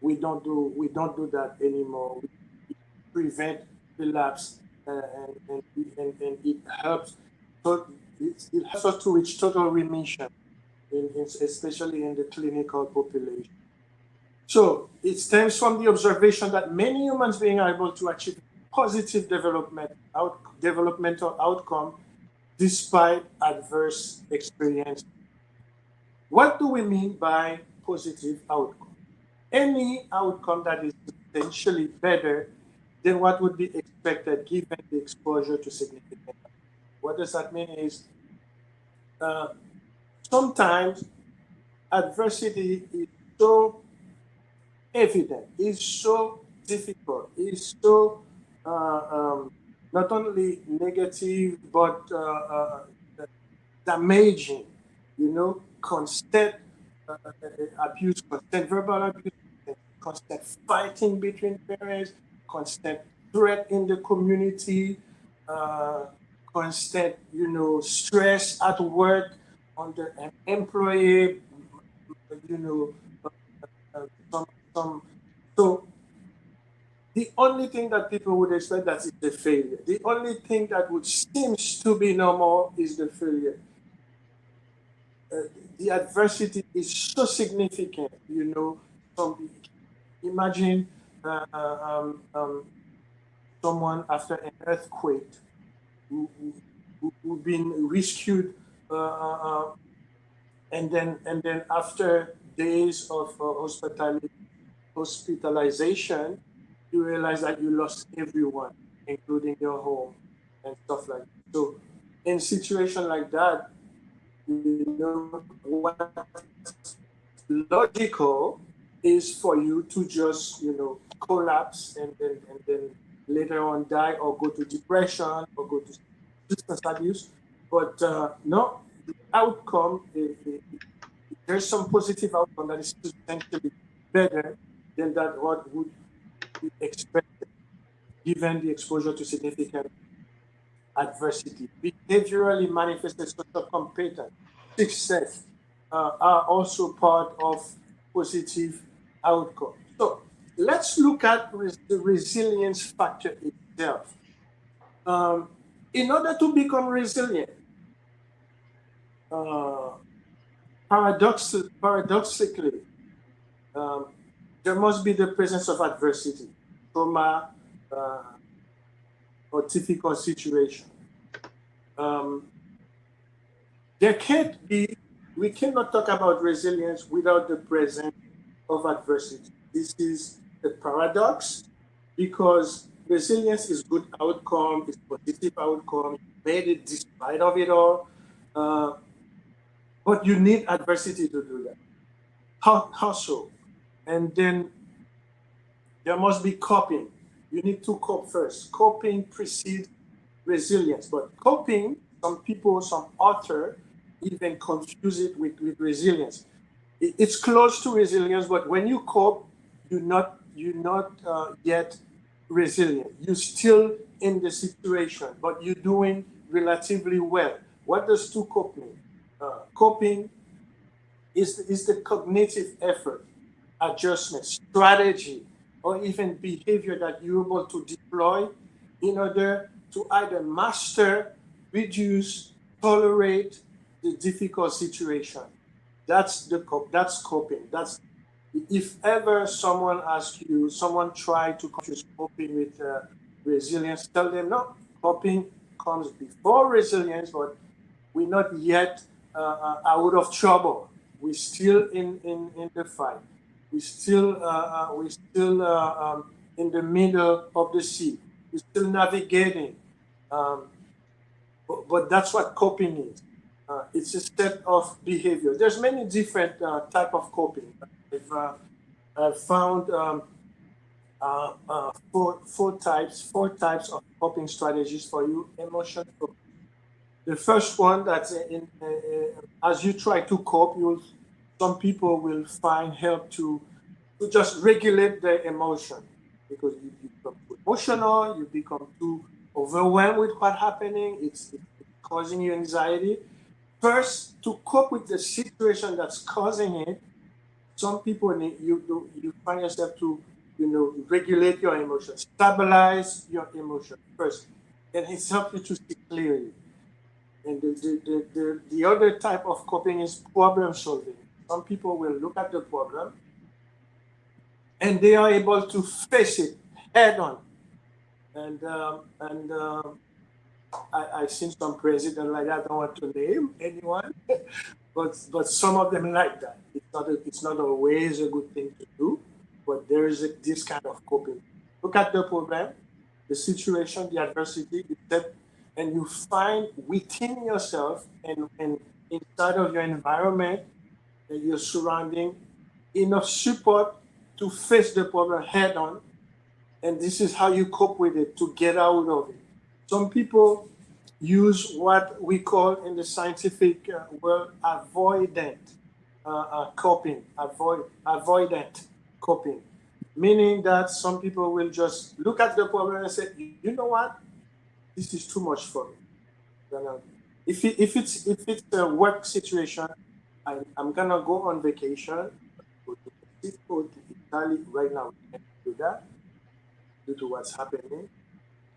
we don't do that anymore. We prevent relapse, and it helps. So it helps us to reach total remission, especially in the clinical population. So it stems from the observation that many humans being able to achieve positive developmental outcome despite adverse experience. What do we mean by positive outcome? Any outcome that is substantially better than what would be expected given the exposure to significant. What does that mean is uh, sometimes adversity is so evident, is so difficult, is so not only negative but damaging, constant abuse, constant verbal abuse, constant fighting between parents, constant threat in the community, uh, constant, stress at work on the employee, you know, some, some. So the only thing that people would expect that is the failure. The only thing that would seems to be normal is the failure. uh, the adversity is so significant. Some, imagine someone after an earthquake who been rescued, uh, uh, uh, and then after days of hospitalization, you realize that you lost everyone, including your home and stuff like that. So, in situation like that, what's logical is for you to just, collapse and then later on die or go to depression or go to substance abuse. But no, the outcome, there's some positive outcome that is substantially better than that what would be expected given the exposure to significant adversity. Behaviorally manifested social competence, success are also part of positive outcome. So let's look at the resilience factor itself. Um, in order to become resilient, uh, paradoxically, um, there must be the presence of adversity, trauma, uh, or difficult situation. Um, there can't be, we cannot talk about resilience without the presence of adversity. This is a paradox because resilience is good outcome, it's positive outcome, you made it despite of it all. Uh, but you need adversity to do that. How so? And then there must be coping. You need to cope first. Coping precedes resilience. But coping, some people, some author even confuse it with resilience. It's close to resilience, but when you cope, you're not yet resilient. You're still in the situation, but you're doing relatively well. What does to cope mean? Coping is the cognitive effort, adjustment, strategy, or even behavior that you're able to deploy in order to either master reduce, tolerate the difficult situation. That's coping. That's if ever someone asks you, someone try to confuse coping with resilience, tell them no, coping comes before resilience, but we're not yet out of trouble. We're still in the fight. We're still in the middle of the sea. We're still navigating. Um, but that's what coping is. It's a set of behavior. There's many different type of coping. I've found four types of coping strategies for you. Emotion coping. The first one that's as you try to cope, some people will find help to just regulate their emotion because you become too emotional, you become too overwhelmed with what's happening. It's causing you anxiety. First, to cope with the situation that's causing it, some people need you find yourself to regulate your emotions, stabilize your emotion first, and it's help you to see clearly. And the other type of coping is problem solving. Some people will look at the problem and they are able to face it head on. And I've seen some presidents like that. I don't want to name anyone, but some of them like that. It's not always a good thing to do, but there is this kind of coping. Look at the problem, the situation, the adversity, and you find within yourself and inside of your environment and your surrounding enough support to face the problem head on, and this is how you cope with it to get out of it. Some people use what we call in the scientific world avoidant avoidant coping, meaning that some people will just look at the problem and say, you know what, this is too much for me. If it's a work situation, I'm gonna go on vacation, go to Mexico, to Italy right now. We can't do that due to what's happening.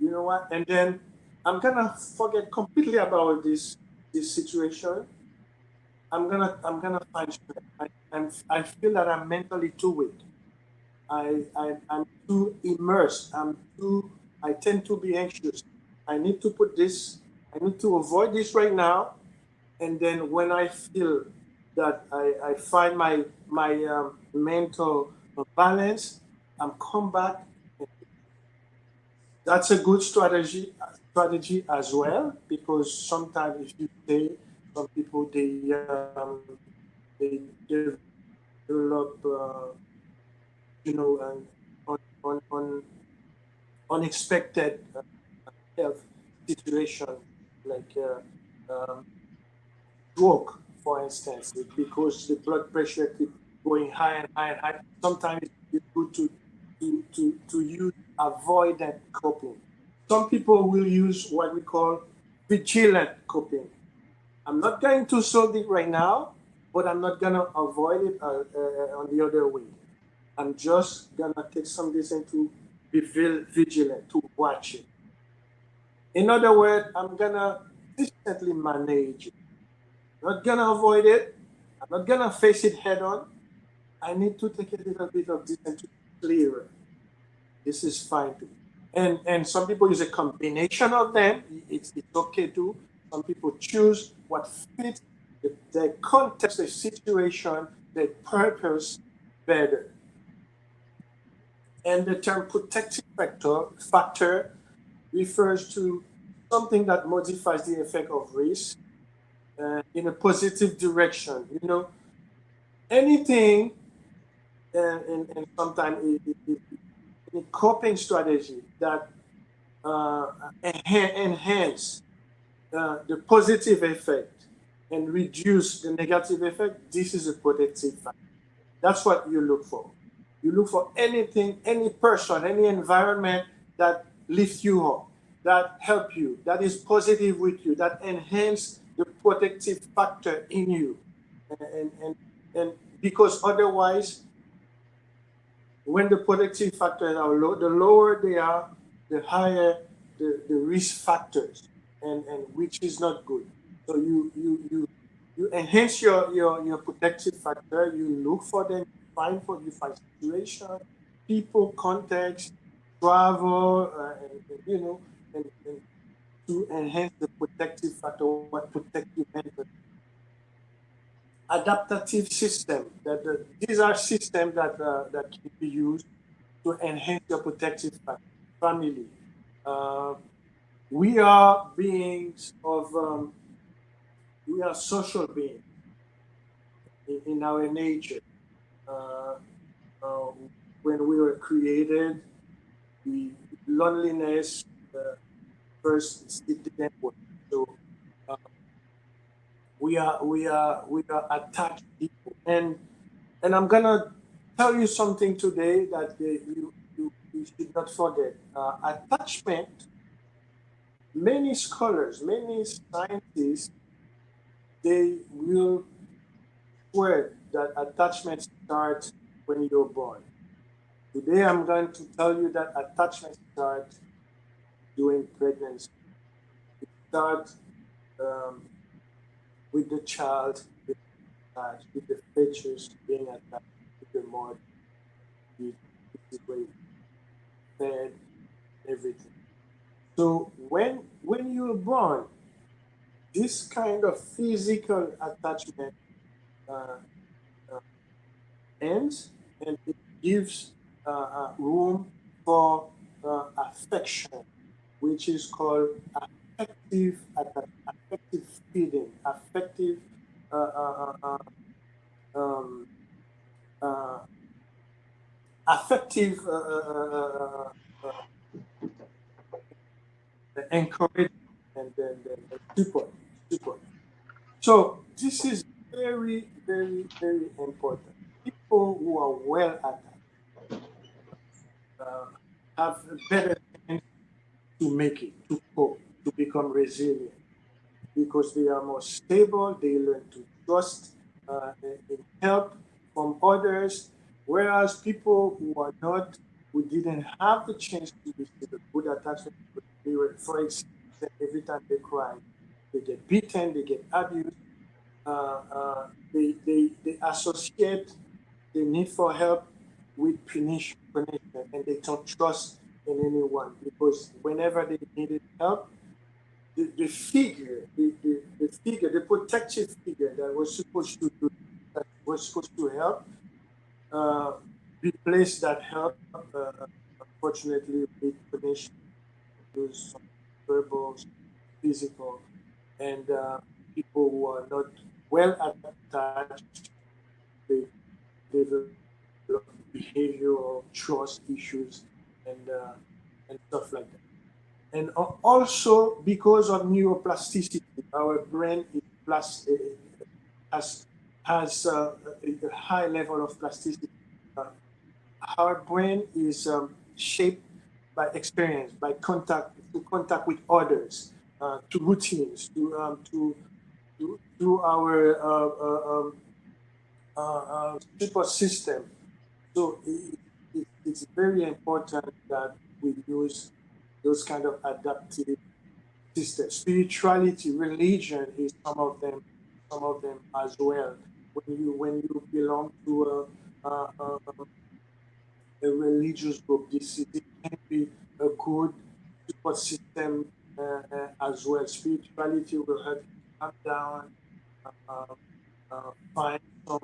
You know what? And then I'm gonna forget completely about this situation. I'm gonna find strength. I feel that I'm mentally too weak. I'm too immersed. I tend to be anxious. I need to put this. I need to avoid this right now. And then when I feel that I find my mental balance, I'm come back. That's a good strategy as well, because sometimes if you stay, some people they develop and on unexpected health situation like stroke, for instance, because the blood pressure keeps going high and high and high. Sometimes it's good to use avoidant coping. Some people will use what we call vigilant coping. I'm not going to solve it right now, but I'm not going to avoid it on the other way. I'm just going to take some distance to be vigilant, to watch it. In other words, I'm going to consistently manage it. I'm not going to avoid it. I'm not going to face it head on. I need to take a little bit of distance to be clearer. This is fine too. And some people use a combination of them. It's okay too. Some people choose what fits the context, the situation, the purpose better. And the term protective factor refers to something that modifies the effect of risk in a positive direction. Anything, and sometimes a coping strategy that enhance the positive effect and reduce the negative effect, this is a protective factor. That's what you look for. You look for anything, any person, any environment that lifts you up, that help you, that is positive with you, that enhance the protective factor in you. And because otherwise, when the protective factors are low, the lower they are, the higher the risk factors. and which is not good. So you enhance your protective factor. You look for them, you find situation, people, context, travel, and and to enhance the protective factor, what protect you mentally. Adaptive system. These are systems that can be used to enhance your protective factor. Family. Uh, we are beings of we are social beings in our nature. Uh, uh, when we were created, the loneliness uh, first it didn't work. So uh, we are attached people, and I'm gonna tell you something today that you should not forget. Attachment. Many scholars, many scientists, they will swear that attachment starts when you're born. Today, I'm going to tell you that attachment starts during pregnancy. It starts um, with the child being attached, with the fetus being attached to the mother. This is where it's fed, everything. So when you're born, this kind of physical attachment uh, uh, ends, and it gives room for affection, which is called affective feeding, affective uh, uh, uh, um, uh, affective encouragement and support. So this is very, very, very important. People who are well attached uh, have a better chance to make it, to cope, to become resilient because they are more stable, they learn to trust in help from others, whereas people who are not, who didn't have the chance to receive a good attachment, they were, for example, every time they cry, they get beaten, they get abused, they associate the need for help with punishment, and they don't trust in anyone because whenever they needed help, the figure, the figure, the protective figure that was supposed to do, that was supposed to help, uh, replace that help, unfortunately, with punishment, use some verbal, physical, and people who are not well attached, they develop behavioral trust issues and and stuff like that. And also because of neuroplasticity, our brain is has a high level of plasticity. Uh, our brain is shaped by experience, by contact, to contact with others, to routines, to our support system. So it's very important that we use those kind of adaptive systems. Spirituality, religion is some of them as well. When you belong to a religious group, this can be a good support system as well. Spirituality will help you calm down, uh, find some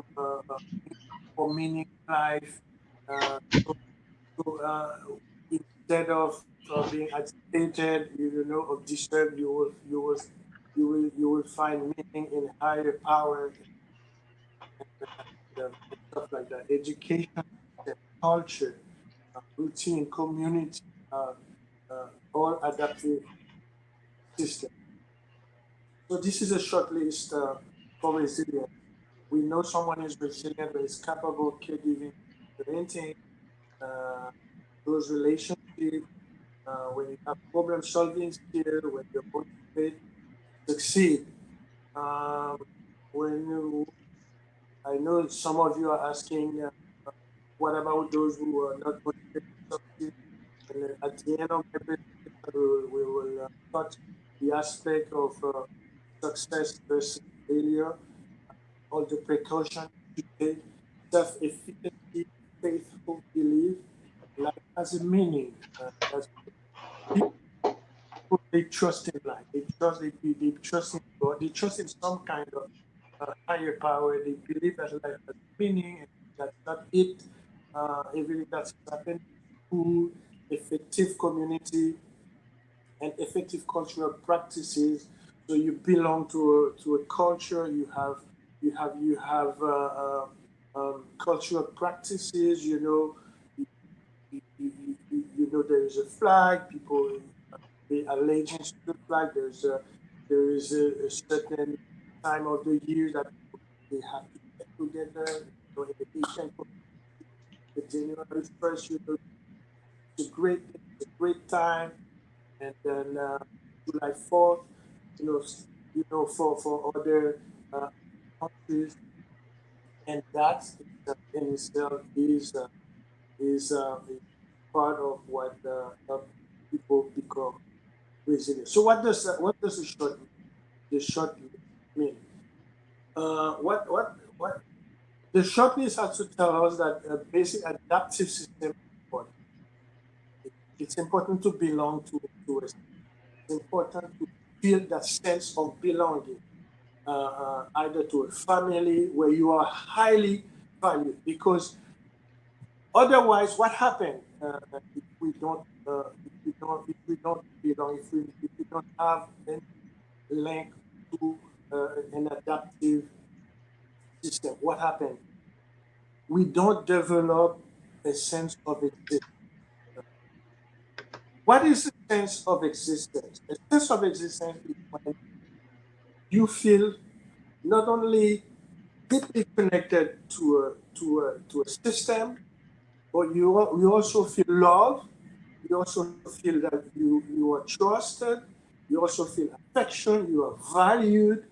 for meaning in life. Uh, so instead of being agitated, of disturbed, you will find meaning in higher power and stuff like that. Education, culture, routine, community, uh, all adaptive system. So this is a short list for resilience. We know someone is resilient when is capable of caregiving, parenting, uh, those relationships, when you have problem solving skill, when you're motivated to succeed. Um, when you, I know some of you are asking, what about those who are not motivated to succeed? And at the end of my presentation, we will touch the aspect of success versus failure, all the precautions to take, self-efficacy, faithful belief, life has a meaning. That's people, they trust in life. They trust in God. They trust in some kind of higher power. They believe that life has meaning and that's not it. Everything that's happening, school, effective community, and effective cultural practices. So you belong to a culture. You have cultural practices. You know there is a flag. People pay allegiance to the flag. There is a certain time of the year that they have to get together. In the Asian community, the January 1st, it's a great day, it's a great time. And then July 4th, you know, for other uh, countries, and that in itself is part of what help people become resilient. So what does the short list mean? What the short list has to tell us that a basic adaptive system is important. It's important to belong to a. It's important to feel that sense of belonging, either to a family where you are highly valued. Because otherwise, what happens if we don't belong, if we don't have any link to an adaptive system? What happens? We don't develop a sense of existence. What is a sense of existence? A sense of existence is when you feel not only deeply connected to a system, but you also feel love. You also feel that you are trusted. You also feel affection. You are valued,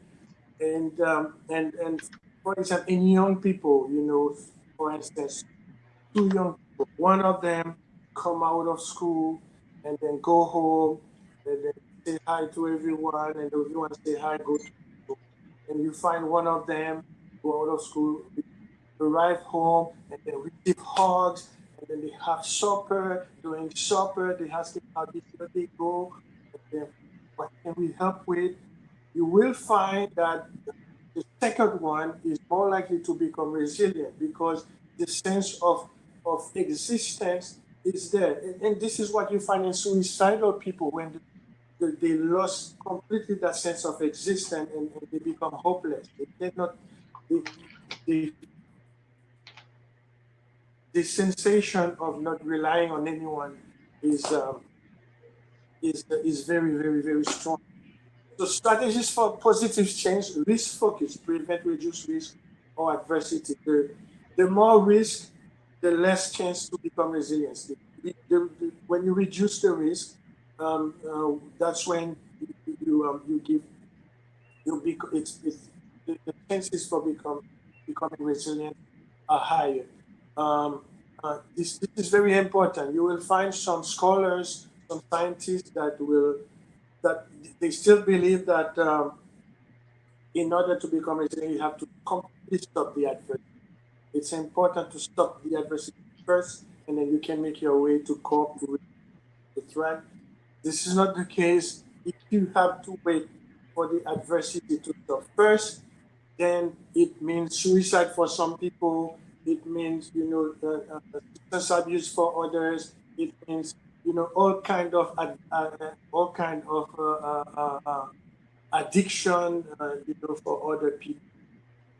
and for example, in young people, for instance, two young people. One of them come out of school and then go home and then say hi to everyone, and everyone say hi, go to school. And you find one of them go out of school, arrive home, and then receive hugs, and then they have supper. During supper, they ask him how did your day go, and then what can we help with. You will find that the second one is more likely to become resilient because the sense of existence is there. And this is what you find in suicidal people when they lost completely that sense of existence, and they become hopeless. They cannot, they, they, the sensation of not relying on anyone is is very, very, very strong. So strategies for positive change: risk focus, prevent, reduce risk or adversity. The more risk, the less chance to become resilient. When you reduce the risk, that's when you give it's the chances for becoming resilient are higher. This is very important. You will find some scholars, some scientists that they still believe that in order to become resilient, you have to completely stop the adversity. It's important to stop the adversity first, and then you can make your way to cope with the threat. This is not the case if you have to wait for the adversity to stop first. Then it means suicide for some people. It means substance abuse for others. It means all kind of addiction for other people.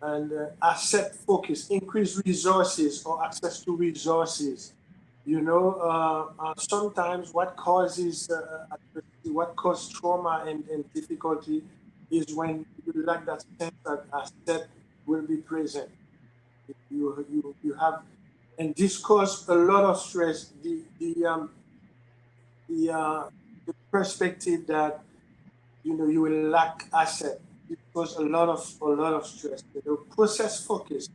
And asset focus, increase resources or access to resources. Sometimes what causes adversity, what causes trauma and difficulty is when you lack that sense that asset will be present. You have, and this causes a lot of stress. The perspective that you will lack asset. It causes a lot of stress. Process focus,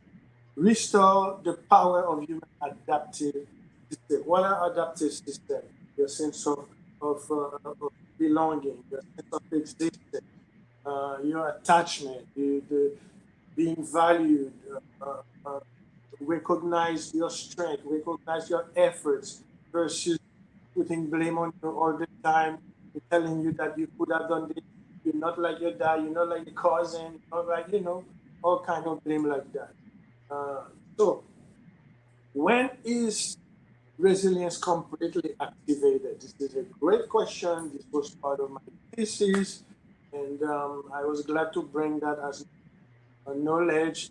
restore the power of human adaptive system. What are adaptive systems? Your sense of belonging, your sense of existence, your attachment, the being valued, recognize your strength, recognize your efforts versus putting blame on you all the time, telling you that you could have done this, you're not like your dad, you're not like your cousin, all right, all kind of blame like that. Uh, so when is resilience completely activated? This is a great question. This was part of my thesis, and I was glad to bring that as a knowledge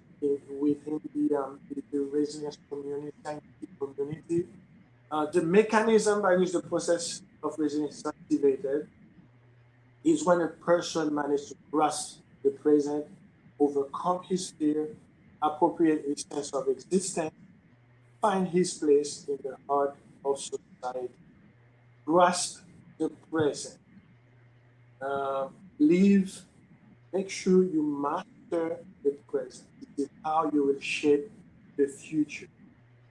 within the resilience community, scientific community. The mechanism by which the process of resilience is activated is when a person manages to grasp the present, overcome his fear, appropriate a sense of existence, find his place in the heart of society, grasp the present, live, make sure you master the present. This is how you will shape the future.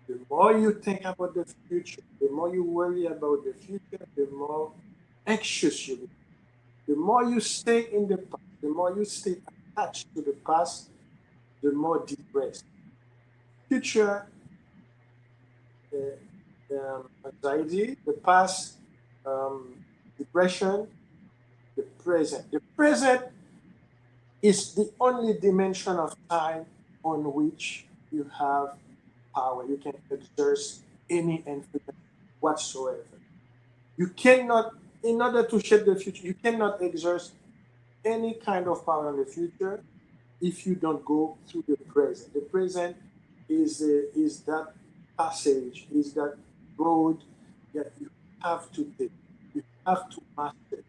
The more you think about the future, the more you worry about the future, the more anxious you become. The more you stay in the past, the more you stay attached to the past, the more depressed. Future anxiety, the past depression, the present. The present is the only dimension of time on which you have power. You can exert any influence whatsoever. You cannot, in order to shape the future, you cannot exert any kind of power on the future if you don't go through the present. The present is that passage, is that road that you have to take. You have to master.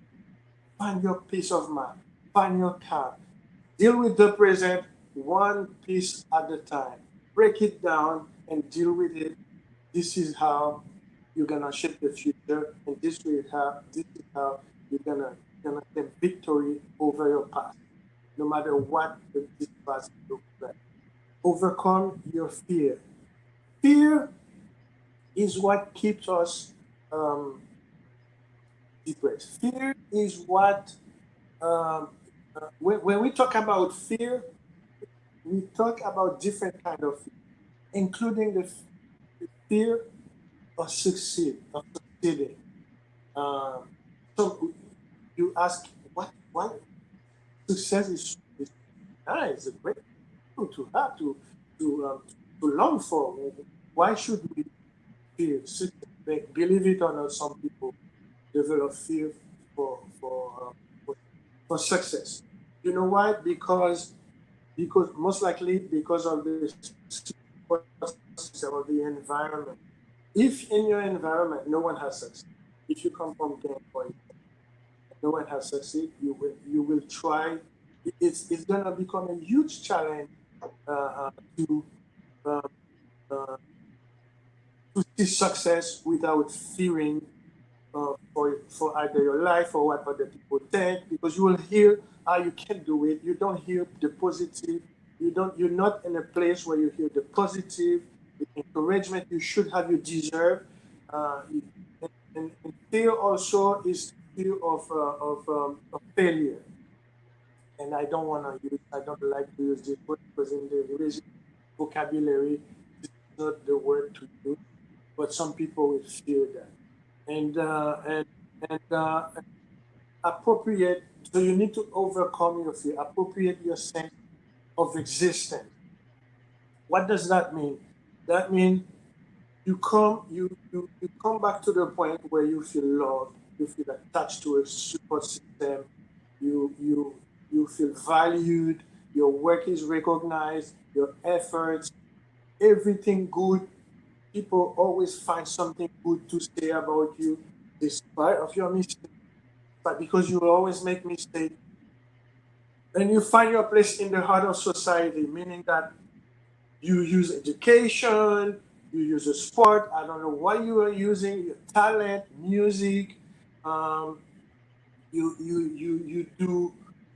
Find your peace of mind. Find your calm. Deal with the present one piece at a time. Break it down and deal with it. This is how you're gonna shape the future, and this is how you're gonna claim victory over your past, no matter what this past looks like. Overcome your fear. Fear is what keeps us um, depressed. Fear is what when we talk about fear, we talk about different kind of fear, including the fear of succeeding. Um, so you ask, what success is nice, a great thing to have to long for. Why should we fear success? Believe it or not, some people develop fear for for, um, for for success. You know why? Because most likely because of the support system of the environment. If in your environment no one has succeeded, if you come from Ghana, for example, no one has succeeded, you will try. It's gonna become a huge challenge to uh, uh, to see success without fearing for either your life or what other people think, because you will hear how you can do it. You don't hear the positive. You're not in a place where you hear the positive, the encouragement you should have, you deserve. Uh, and fear also is fear of failure. And I don't like to use this word because in the religious vocabulary, this is not the word to use, but some people will fear that. And appropriate. So you need to overcome your fear, appropriate your sense of existence. What does that mean? That means you come back to the point where you feel loved, you feel attached to a support system, you feel valued, your work is recognized, your efforts, everything good. People always find something good to say about you, despite of your mistakes. But because you will always make mistakes, then you find your place in the heart of society, meaning that you use education, you use a sport, I don't know what you are using, your talent, music, um, you do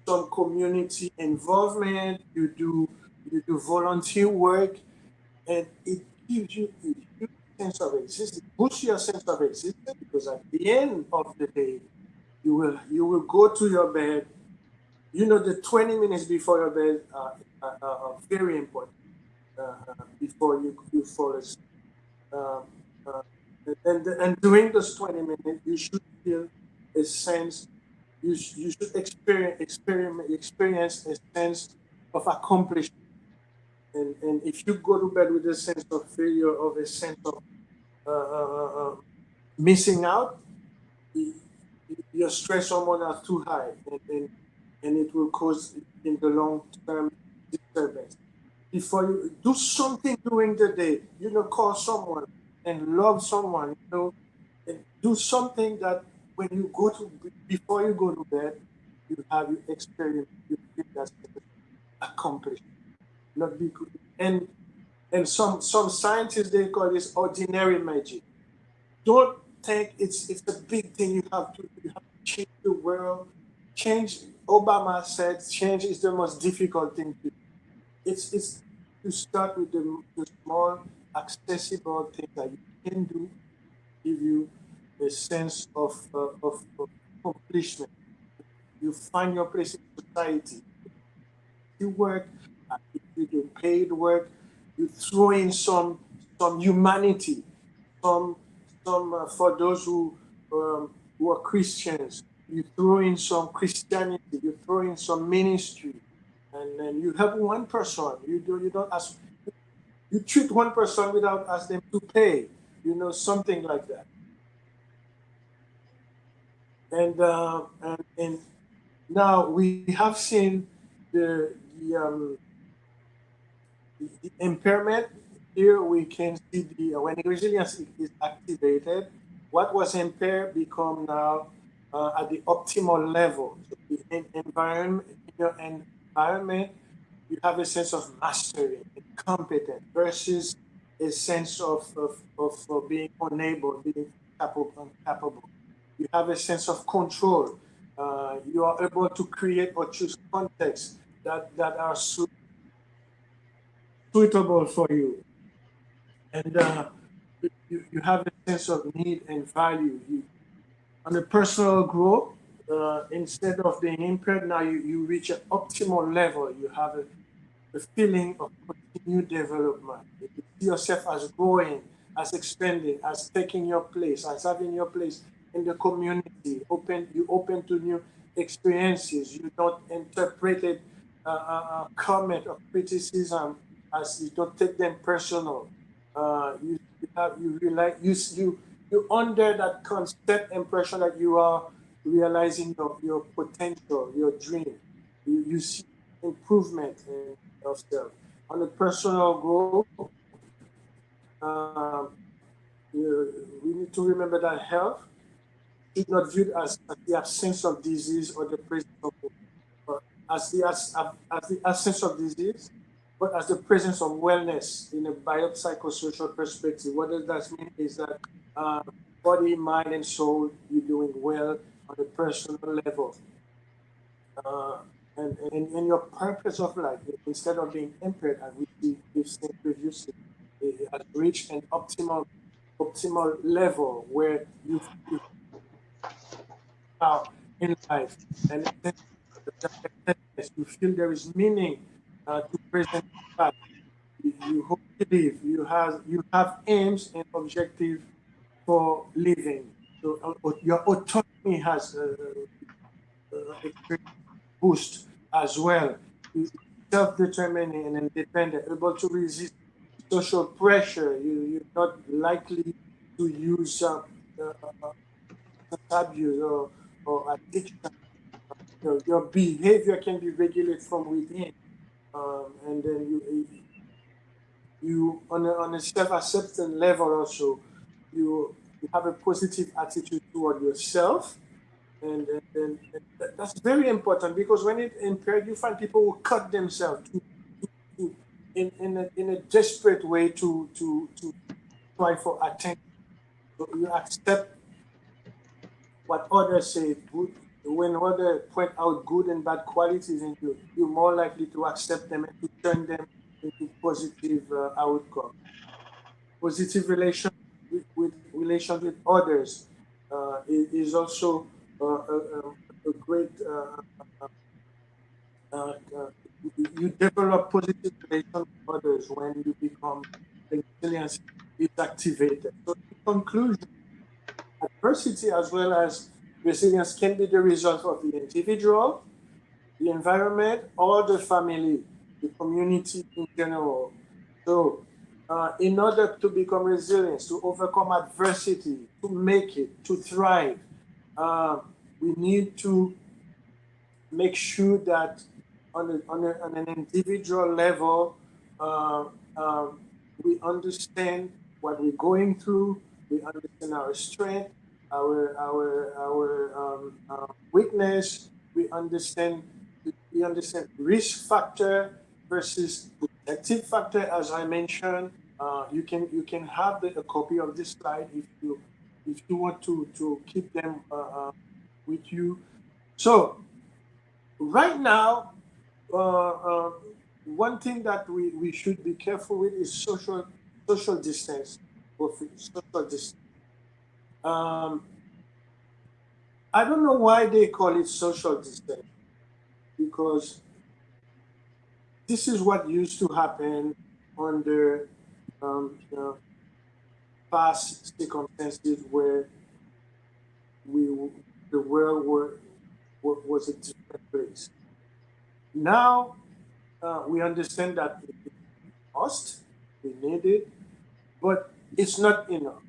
some community involvement, you do volunteer work, and it gives you a huge sense of existence, boosts your sense of existence, because at the end of the day, You will go to your bed. The 20 minutes before your bed are very important before you fall asleep. Um, uh, and during those 20 minutes, you should feel a sense. You should experience a sense of accomplishment. And if you go to bed with a sense of failure, of a sense of uh, uh, uh, missing out, your stress hormones are too high, and it will cause in the long term disturbance. Before you do something during the day, call someone and love someone, and do something that when you go to before you go to bed, you experience, you feel that accomplished, not because and some scientists they call this ordinary magic. Don't think it's a big thing you have to change the world. Change, Obama said change is the most difficult thing to do. It's to start with the small accessible things that you can do, give you a sense of accomplishment. You find your place in society. You work, if you do paid work, you throw in some humanity, some for those who are Christians, you throw in some Christianity, you throw in some ministry, and then you help one person. You don't ask, you treat one person without asking them to pay, something like that. And now we have seen the the um, the impairment. Here we can see when resilience is activated, what was impaired become now at the optimal level. So the environment, in your environment, you have a sense of mastery and competence versus a sense of being unable, being incapable. You have a sense of control. You are able to create or choose contexts that are suitable for you, and you have a sense of need and value. On a personal growth, instead of being impaired, now you reach an optimal level. You have a feeling of continued development. You see yourself as growing, as expanding, as taking your place, as having your place in the community. You open to new experiences. You don't interpret it comment or criticism as you don't take them personal. You realize you under that constant impression that you are realizing your potential, your dream. You see improvement in yourself. On a personal growth, we need to remember that health should not viewed as the absence of disease or the presence of as the absence of disease, but as the presence of wellness in a biopsychosocial perspective. What does that mean is that uh, body, mind, and soul, you're doing well on a personal level. Uh, and your purpose of life, instead of being impaired, as we've seen previously, it has reached an optimal level where you are in life, and you feel there is meaning to present life. You hope to live. You have aims and objectives for living. So your autonomy has experienced boost as well. Self-determined and independent, able to resist social pressure. You're not likely to use abuse or addiction. Your behavior can be regulated from within, and then you on a self-acceptance level also, you have a positive attitude toward yourself, and that's very important because when it impaired, you find people who cut themselves to in a desperate way to try for attention. So you accept what others say good. When others point out good and bad qualities in you, you're more likely to accept them and to turn them into positive outcomes. Positive relation with relations with others is also a great uh, uh, you develop positive relations with others when you become the resilience is activated. So in conclusion, adversity as well as resilience can be the result of the individual, the environment, or the family, the community in general. So, in order to become resilient, to overcome adversity, to make it, to thrive, uh, we need to make sure that on an individual level, uh, um, we understand what we're going through, we understand our strength, our weakness, we understand risk factor versus protective factor, as I mentioned. You can have a copy of this slide if you want to keep them with you. So right now, one thing that we should be careful with is social distance. Social distance. Um, I don't know why they call it social distance because this is what used to happen under the past circumstances where we the world was a different place. Now we understand that it must, we need it, but it's not enough.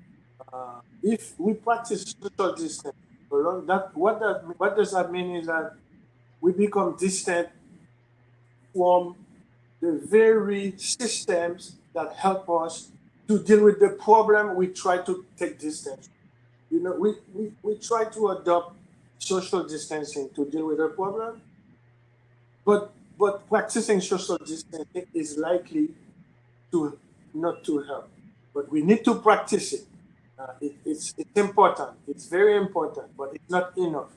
If we practice social distance along that, what does that mean is that we become distant from the very systems that help us to deal with the problem. We try to take distance. We try to adopt social distancing to deal with the problem, but practicing social distancing is likely to not to help. But we need to practice it. It's important. It's very important, but it's not enough.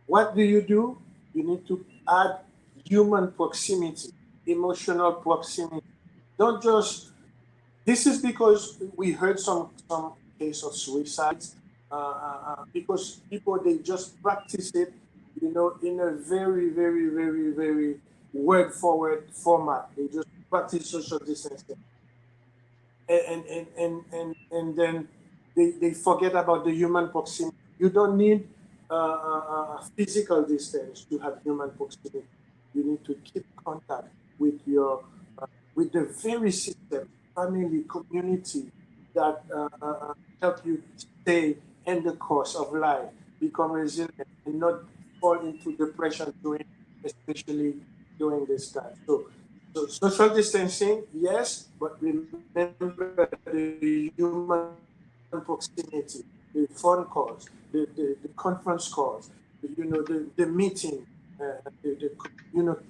What do? You need to add human proximity, emotional proximity. Don't just. This is because we heard some case of suicides because people they just practice it, in a very very very very word forward format. They just practice social distancing and then they forget about the human proximity. You don't need physical distance to have human proximity. You need to keep contact with your with the very system, family, community that help you stay in the course of life, become resilient, and not fall into depression especially during this time. So social distancing, yes, but remember the human proximity, the phone calls, the conference calls, the meeting,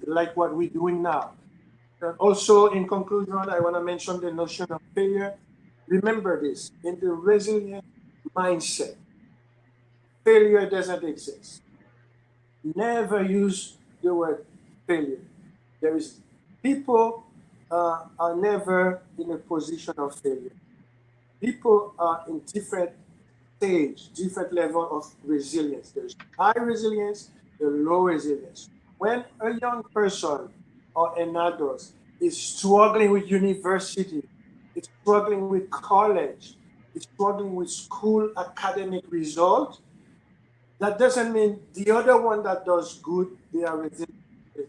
like what we're doing now. Also, in conclusion, I want to mention the notion of failure. Remember this: in the resilient mindset, failure doesn't exist. Never use the word failure. There is people are never in a position of failure. People are in different stage, different level of resilience. There's high resilience, the low resilience. When a young person or an adult is struggling with university, is struggling with college, is struggling with school academic results, that doesn't mean the other one that does good, they are resilient.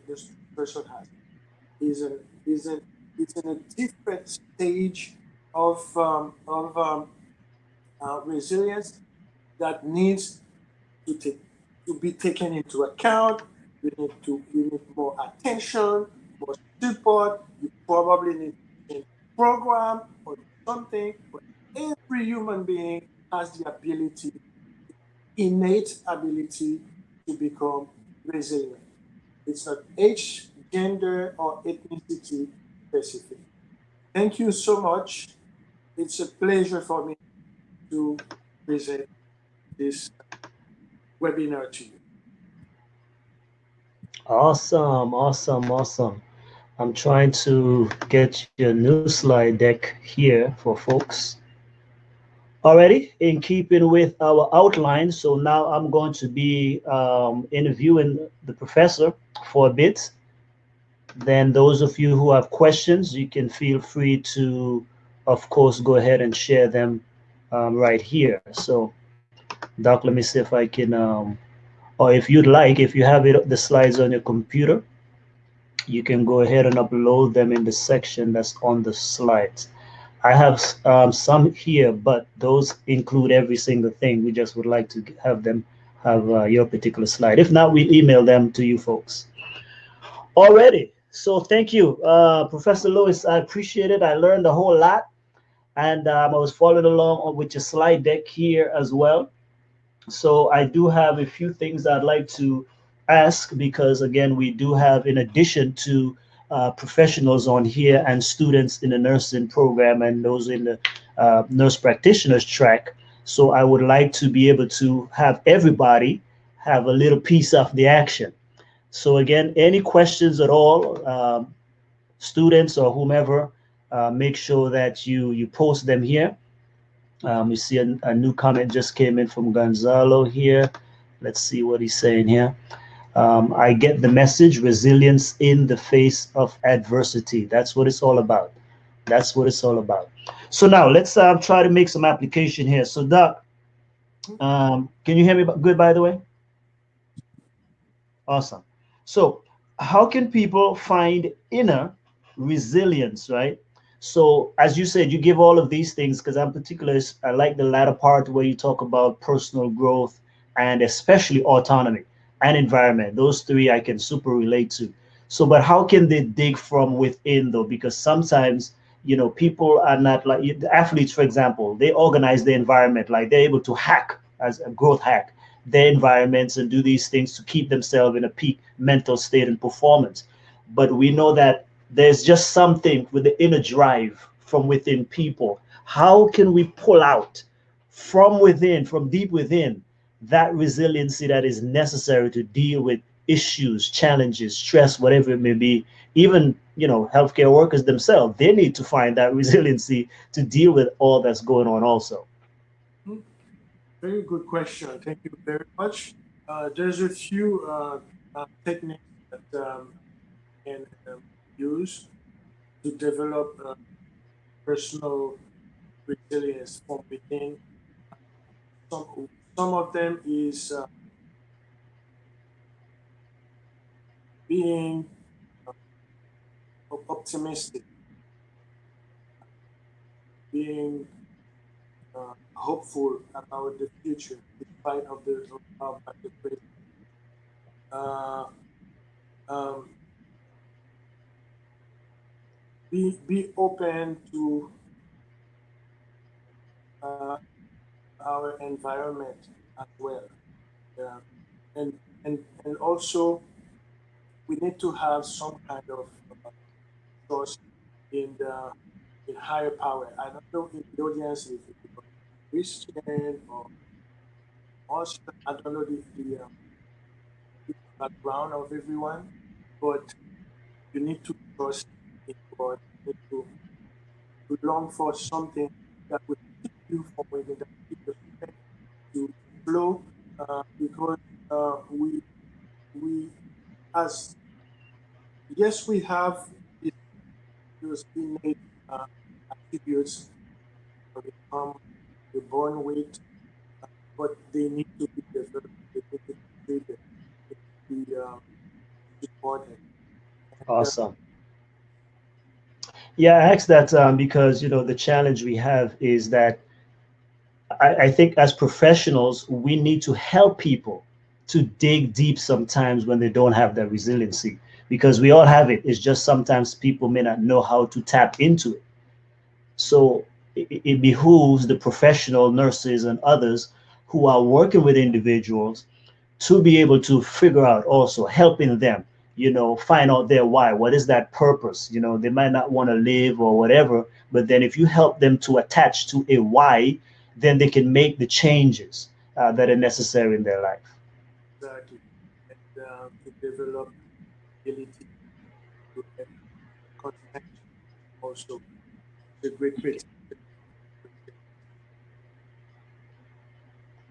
This person has is in is in is in a different stage of resilience that needs to take to be taken into account. You need more attention, more support. You probably need to change the program or something. But every human being has the ability, innate ability to become resilient. It's not age, gender, or ethnicity specific. Thank you so much. It's a pleasure for me to present this webinar to you. Awesome, awesome, awesome. I'm trying to get your new slide deck here for folks. Already in keeping with our outline, so now I'm going to be interviewing the professor for a bit. Then those of you who have questions, you can feel free to, of course, go ahead and share them right here. So, Doc, let me see if I can, or if you'd like, if you have it, the slides on your computer, you can go ahead and upload them in the section that's on the slides. I have some here, but those include every single thing. We just would like to have them have your particular slide. If not, we email them to you folks. Already. So thank you, Professor Lewis. I appreciate it. I learned a whole lot, and I was following along with your slide deck here as well. So I do have a few things I'd like to ask because again, we do have, in addition to professionals on here and students in the nursing program and those in the nurse practitioners track. So I would like to be able to have everybody have a little piece of the action. So again, any questions at all, students or whomever, make sure that you post them here. You see a new comment just came in from Gonzalo here. Let's see what he's saying here. I get the message, resilience in the face of adversity. That's what it's all about. That's what it's all about. So now let's try to make some application here. So Doc, can you hear me good, by the way? Awesome. So, how can people find inner resilience, right? So, as you said, you give all of these things because I'm particular. I like the latter part where you talk about personal growth and especially autonomy and environment. Those three I can super relate to. So, but how can they dig from within though? Because sometimes, people are not like the athletes, for example, they organize the environment, like they're able to hack as a growth hack their environments and do these things to keep themselves in a peak mental state and performance. But we know that there's just something with the inner drive from within people. How can we pull out from within, from deep within, that resiliency that is necessary to deal with issues, challenges, stress, whatever it may be? Even, healthcare workers themselves, they need to find that resiliency to deal with all that's going on also. Hmm, very good question. Thank you very much. There's a few techniques that can use to develop personal resilience from within. Some of them is being optimistic, being hopeful about the future, despite of the present. Uh, um, be open to our environment as well. Yeah. And, and also, we need to have some kind of trust in the in higher power. I don't know if the audience is Christian or Muslim. I don't know the background of everyone, but you need to trust in God. You need to long for something that will keep you from within, that keep your strength to flow, because we as yes we have these those innate uh, attributes that we come we're born with, but they need to be developed, they need to be treated, they need to be supported. And Awesome. Yeah, I asked that because the challenge we have is that I think as professionals we need to help people to dig deep sometimes when they don't have that resiliency because we all have it. It's just sometimes people may not know how to tap into it. So it behooves the professional nurses and others who are working with individuals to be able to figure out also helping them find out their why, what is that purpose. They might not want to live or whatever, but then if you help them to attach to a why, then they can make the changes that are necessary in their life. exactly, and to develop ability to consent, also it's a great critique.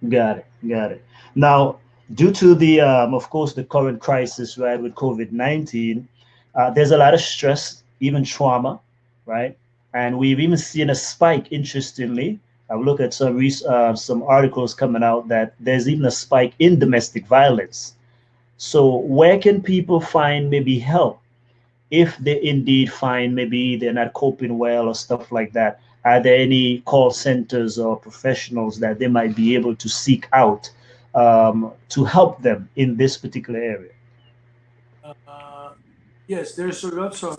Got it. Got it. Now, due to the, of course, the current crisis, right, with COVID-19, there's a lot of stress, even trauma, right? And we've even seen a spike, interestingly. I've looked at some articles coming out that there's even a spike in domestic violence. So, where can people find maybe help if they indeed find maybe they're not coping well or stuff like that? Are there any call centers or professionals that they might be able to seek out to help them in this particular area? Uh, yes, there's a lots of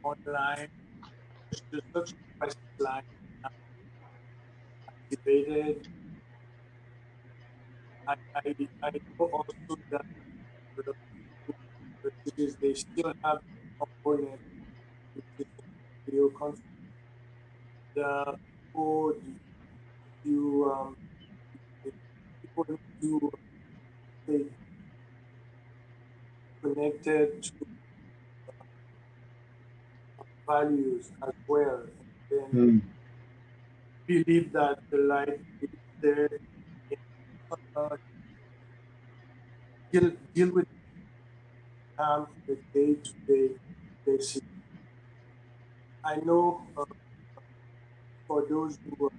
online, there's lots of crisis line activated. I know also that the universities, they still have a component which is video conference. The people, you the people need to stay connected to values as well, and then Hmm. believe that the light is there. And, uh, deal with them in the day-to-day basis. I know for those who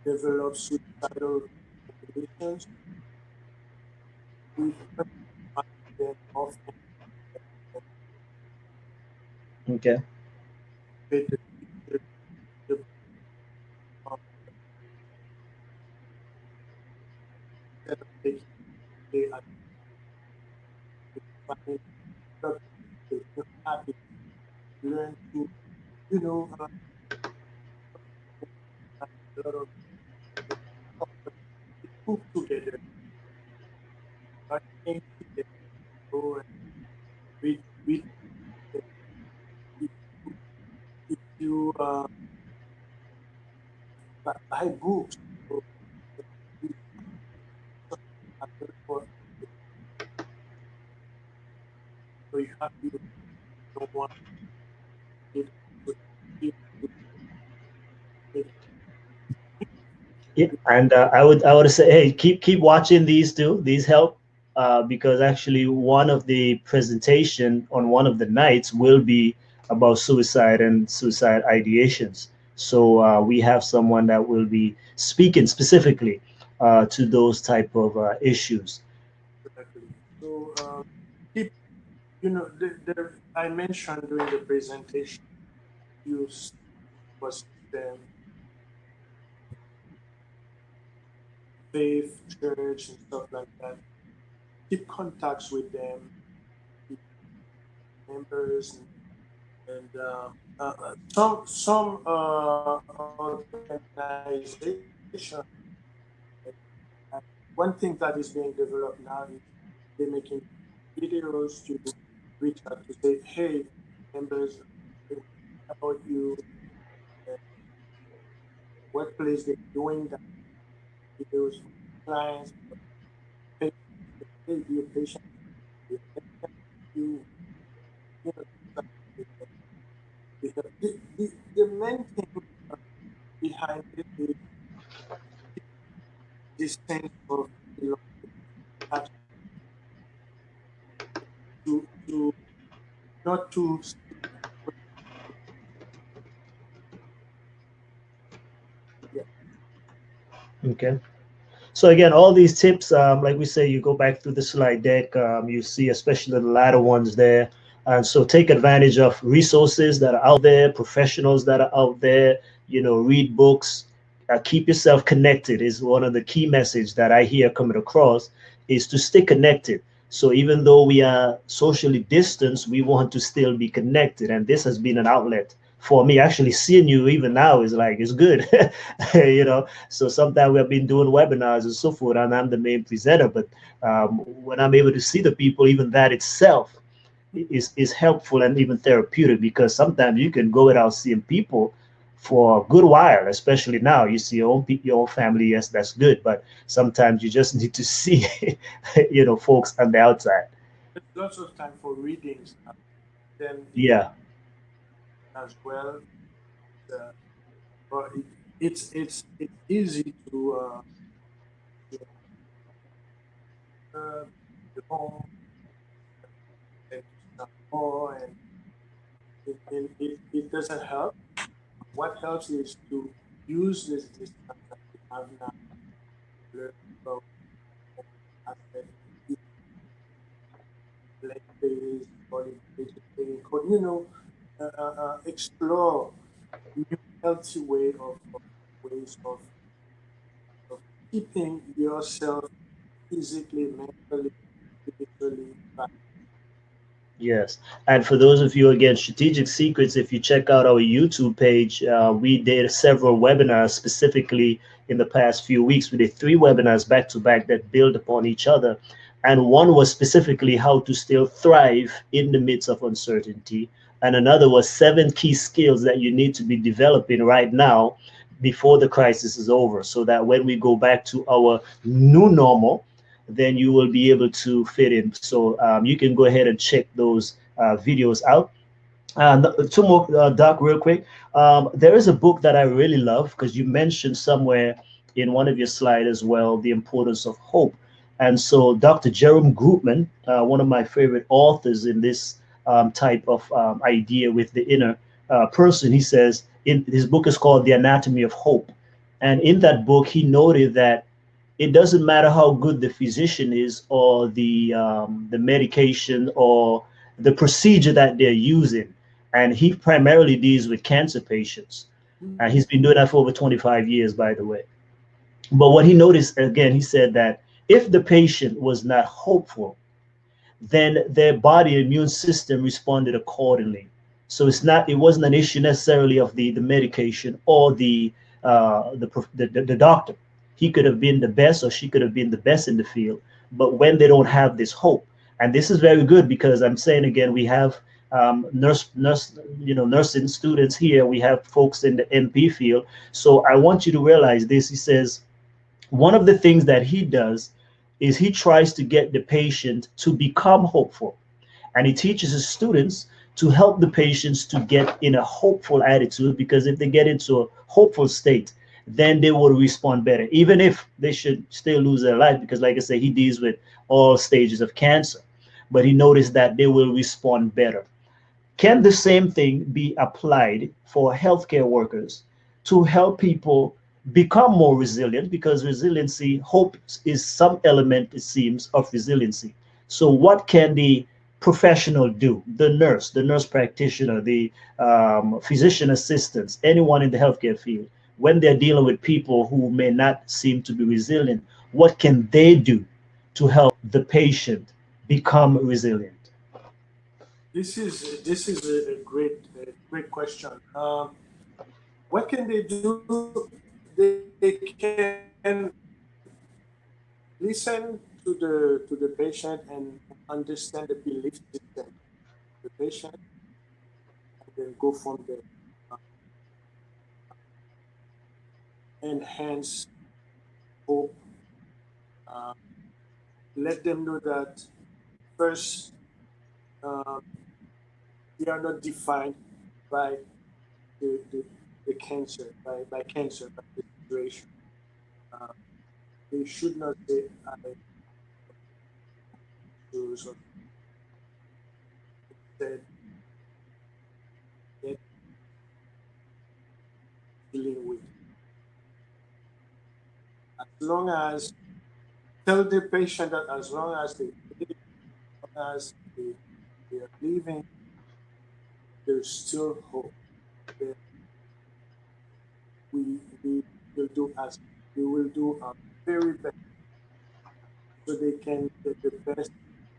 develop suicidal ideations, we find them often Okay. with the uh, instead of taking the finding productive, happy, learn to, you know, a lot of cook together, not things together, go and read together. If if you buy books, so you have for so you have you don't want it to keep it. Yeah, and I would say, hey, keep watching these two. These help because actually one of the presentation on one of the nights will be about suicide and suicide ideations. So we have someone that will be speaking specifically to those type of issues. Exactly. So keep, you know, I mentioned during the presentation use for system, faith, church, and stuff like that. Keep contacts with them, keep members, and some organization. One thing that is being developed now is they're making videos to reach out to say, hey, members, about you, uh, workplace, they're doing that videos for clients, patients, hey, be a patient, be a patient, you know, that the main thing behind it is this sense of belonging, attachment to not to yeah, Okay. So again, all these tips, like we say, you go back through the slide deck, you see especially the latter ones there. And so take advantage of resources that are out there, professionals that are out there, read books, keep yourself connected is one of the key message that I hear coming across is to stay connected. So even though we are socially distanced, we want to still be connected. And this has been an outlet for me. Actually seeing you even now is like, it's good. So sometimes we have been doing webinars and so forth, and I'm the main presenter. But when I'm able to see the people, even that itself is helpful and even therapeutic because sometimes you can go without seeing people for a good while, especially now. You see your own family, yes, that's good. But sometimes you just need to see, folks on the outside. there's lots of time for readings now. Then Yeah. as well. Uh, but it's easy to. the home and to start more, and it doesn't help. What helps is to use this distance that we have now to learn about aspect, play phase, body playing code, explore new healthy ways of keeping yourself physically, mentally, spiritually back. Yes. And for those of you, again, Strategic Secrets, if you check out our YouTube page, we did several webinars specifically in the past few weeks. We did 3 webinars back to back that build upon each other. And one was specifically how to still thrive in the midst of uncertainty. And another was 7 key skills that you need to be developing right now before the crisis is over, so that when we go back to our new normal, then you will be able to fit in. So you can go ahead and check those videos out. Two more, Doc, real quick. There is a book that I really love because you mentioned somewhere in one of your slides as well the importance of hope. And so, Dr. Jerome Groopman, one of my favorite authors in this type of idea with the inner person, he says in his book is called The Anatomy of Hope. And in that book, he noted that it doesn't matter how good the physician is or the medication or the procedure that they're using. And he primarily deals with cancer patients. And he's been doing that for over 25 years, by the way. But what he noticed, again, he said that if the patient was not hopeful, then their body immune system responded accordingly. So it wasn't an issue necessarily of the medication or the doctor. He could have been the best or she could have been the best in the field, but when they don't have this hope, and this is very good because I'm saying again, we have nursing students here. We have folks in the MP field. So I want you to realize this. He says one of the things that he does is he tries to get the patient to become hopeful, and he teaches his students to help the patients to get in a hopeful attitude, because if they get into a hopeful state, then they will respond better, even if they should still lose their life, because like I said, he deals with all stages of cancer, but he noticed that they will respond better. Can the same thing be applied for healthcare workers to help people become more resilient? Because resiliency, hope is some element, it seems, of resiliency. So, what can the professional do? The nurse practitioner, the physician assistants, anyone in the healthcare field, when they're dealing with people who may not seem to be resilient, what can they do to help the patient become resilient? This is a great question. What can they do? They can listen to the patient and understand the belief system of the patient, and then go from there. Uh, Enhance hope. Uh, Let them know that first, um, they are not defined by the, the, the cancer, by cancer, by the situation. Uh, they should not say, I choose, or instead get dealing with. As long as tell the patient that as long as they live, as long as they are living, there's still hope. That we will do as we will do our very best so they can get the best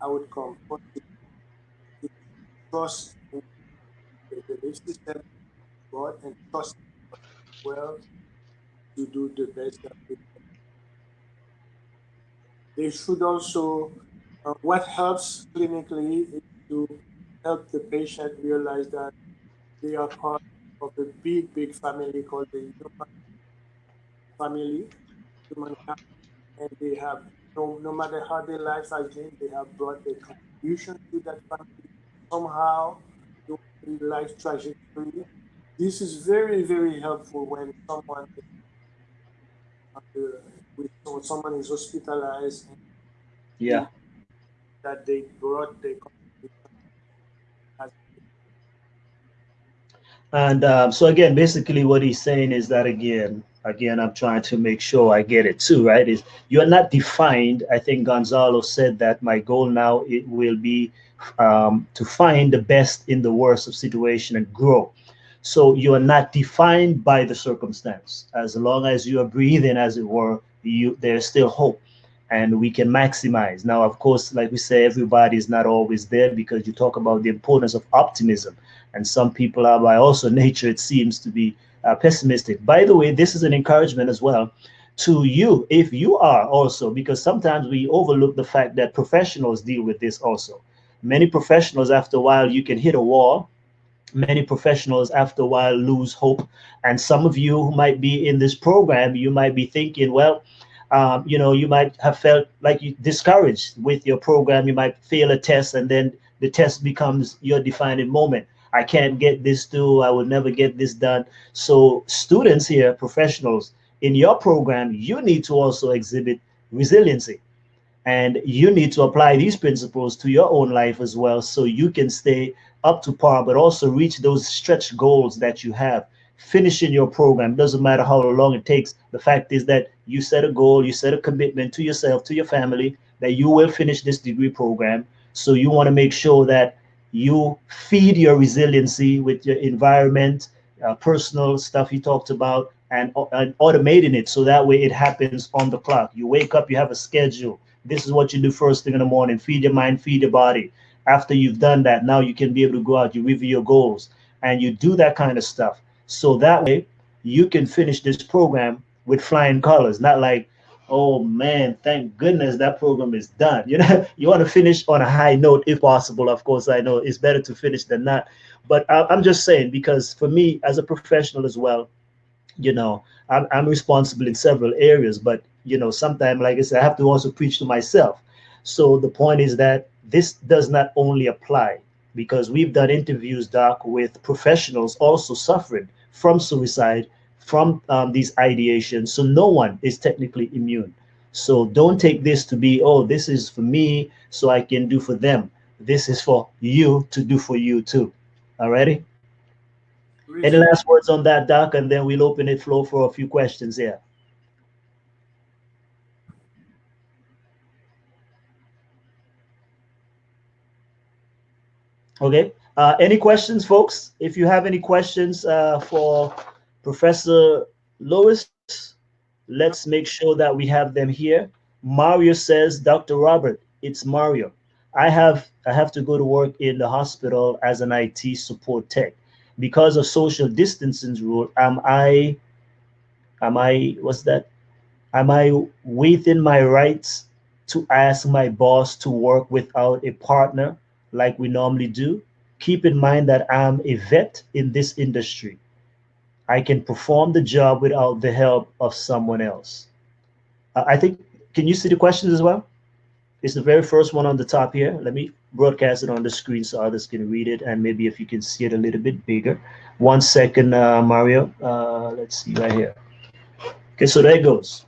outcome possible. To trust in the belief system, God, and trust well to do the best that they can. They should also, what helps clinically is to help the patient realize that they are part of a big family called the human family, humankind, and they have, no matter how their life has been, they have brought their contribution to that family somehow in life trajectory. This is very helpful when someone is under, when someone is hospitalized Yeah. that they brought their contribution as. And so again, basically what he's saying is that again, I'm trying to make sure I get it too, right? Is you're not defined. I think Gonzalo said that my goal now it will be to find the best in the worst of situation and grow. So you are not defined by the circumstance. As long as you are breathing, as it were, you there's still hope, and we can maximize. Now, of course, like we say, everybody is not always there because you talk about the importance of optimism, and some people are by also nature it seems to be pessimistic. By the way, this is an encouragement as well to you if you are also, because sometimes we overlook the fact that professionals deal with this also. Many professionals, after a while, you can hit a wall. Many professionals after a while lose hope, and some of you who might be in this program, you might be thinking, well, you might have felt like you discouraged with your program. You might fail a test, and then the test becomes your defining moment. I can't get this through, I will never get this done. So students here, professionals in your program, you need to also exhibit resiliency, and you need to apply these principles to your own life as well so you can stay up to par, but also reach those stretch goals that you have. Finishing your program doesn't matter how long it takes. The fact is that you set a goal, you set a commitment to yourself, to your family, that you will finish this degree program. So you want to make sure that you feed your resiliency with your environment, personal stuff you talked about, and automating it so that way it happens on the clock. You wake up, you have a schedule. This is what you do first thing in the morning. Feed your mind, feed your body. After you've done that, now you can be able to go out, you review your goals, and you do that kind of stuff. So that way you can finish this program with flying colors, not like, oh man, thank goodness that program is done. You want to finish on a high note if possible. Of course, I know it's better to finish than not. But I'm just saying, because for me as a professional as well, I'm responsible in several areas, but sometimes, like I said, I have to also preach to myself. So the point is that this does not only apply, because we've done interviews, Doc, with professionals also suffering from suicide, from these ideations. So no one is technically immune. So don't take this to be, oh, this is for me so I can do for them. This is for you to do for you too. Alrighty. Any Resilient. last words on that, Doc? And then we'll open it floor for a few questions here. Okay. Any questions, folks? If you have any questions for Professor Lewis, let's make sure that we have them here. Mario says, Dr. Robert, it's Mario. I have to go to work in the hospital as an IT support tech. Because of social distancing rule, am I what's that? Am I within my rights to ask my boss to work without a partner like we normally do? Keep in mind that I'm a vet in this industry. I can perform the job without the help of someone else. I think, can you see the questions as well? It's the very first one on the top here. Let me broadcast it on the screen so others can read it, and maybe if you can see it a little bit bigger. 1 second, Mario. Let's see right here. Okay, so there it goes.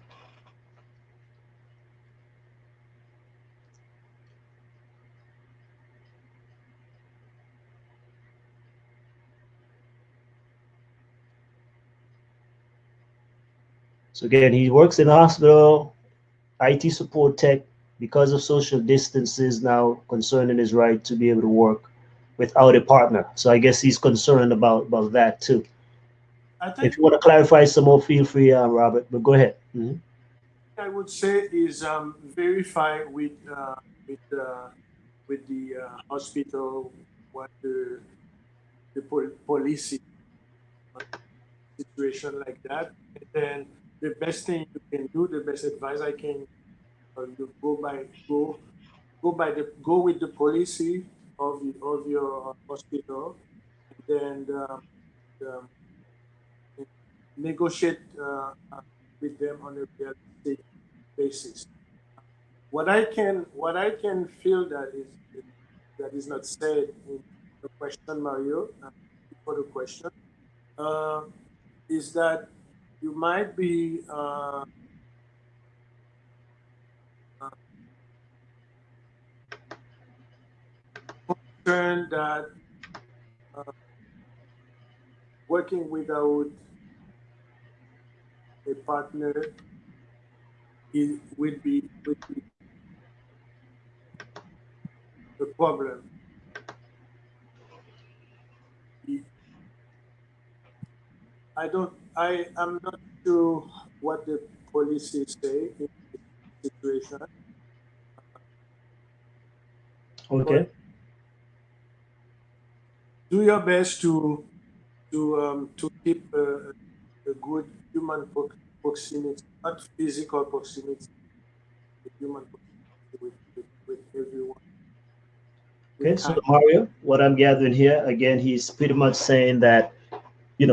So again, he works in a hospital, IT support tech, because of social distances now concerning his right to be able to work without a partner. So I guess he's concerned about that too. I If think you want to clarify some more, feel free, Robert. But go ahead. I would say is verify with the hospital what the policy on a situation like that, and then the best thing you can do, the best advice I can, you go with the policy of your hospital, and then um, negotiate with them on a realistic basis. What I can feel that is not said in the question, Mario, for the question, uh, is that you might be concerned that uh, working without a partner would be the problem. I don't. I am not sure what the policies say in this situation, but Okay. do your best to keep a good human proximity, not physical proximity, but human proximity with everyone. With Okay. So kind. Mario, what I'm gathering here, again, he's pretty much saying that,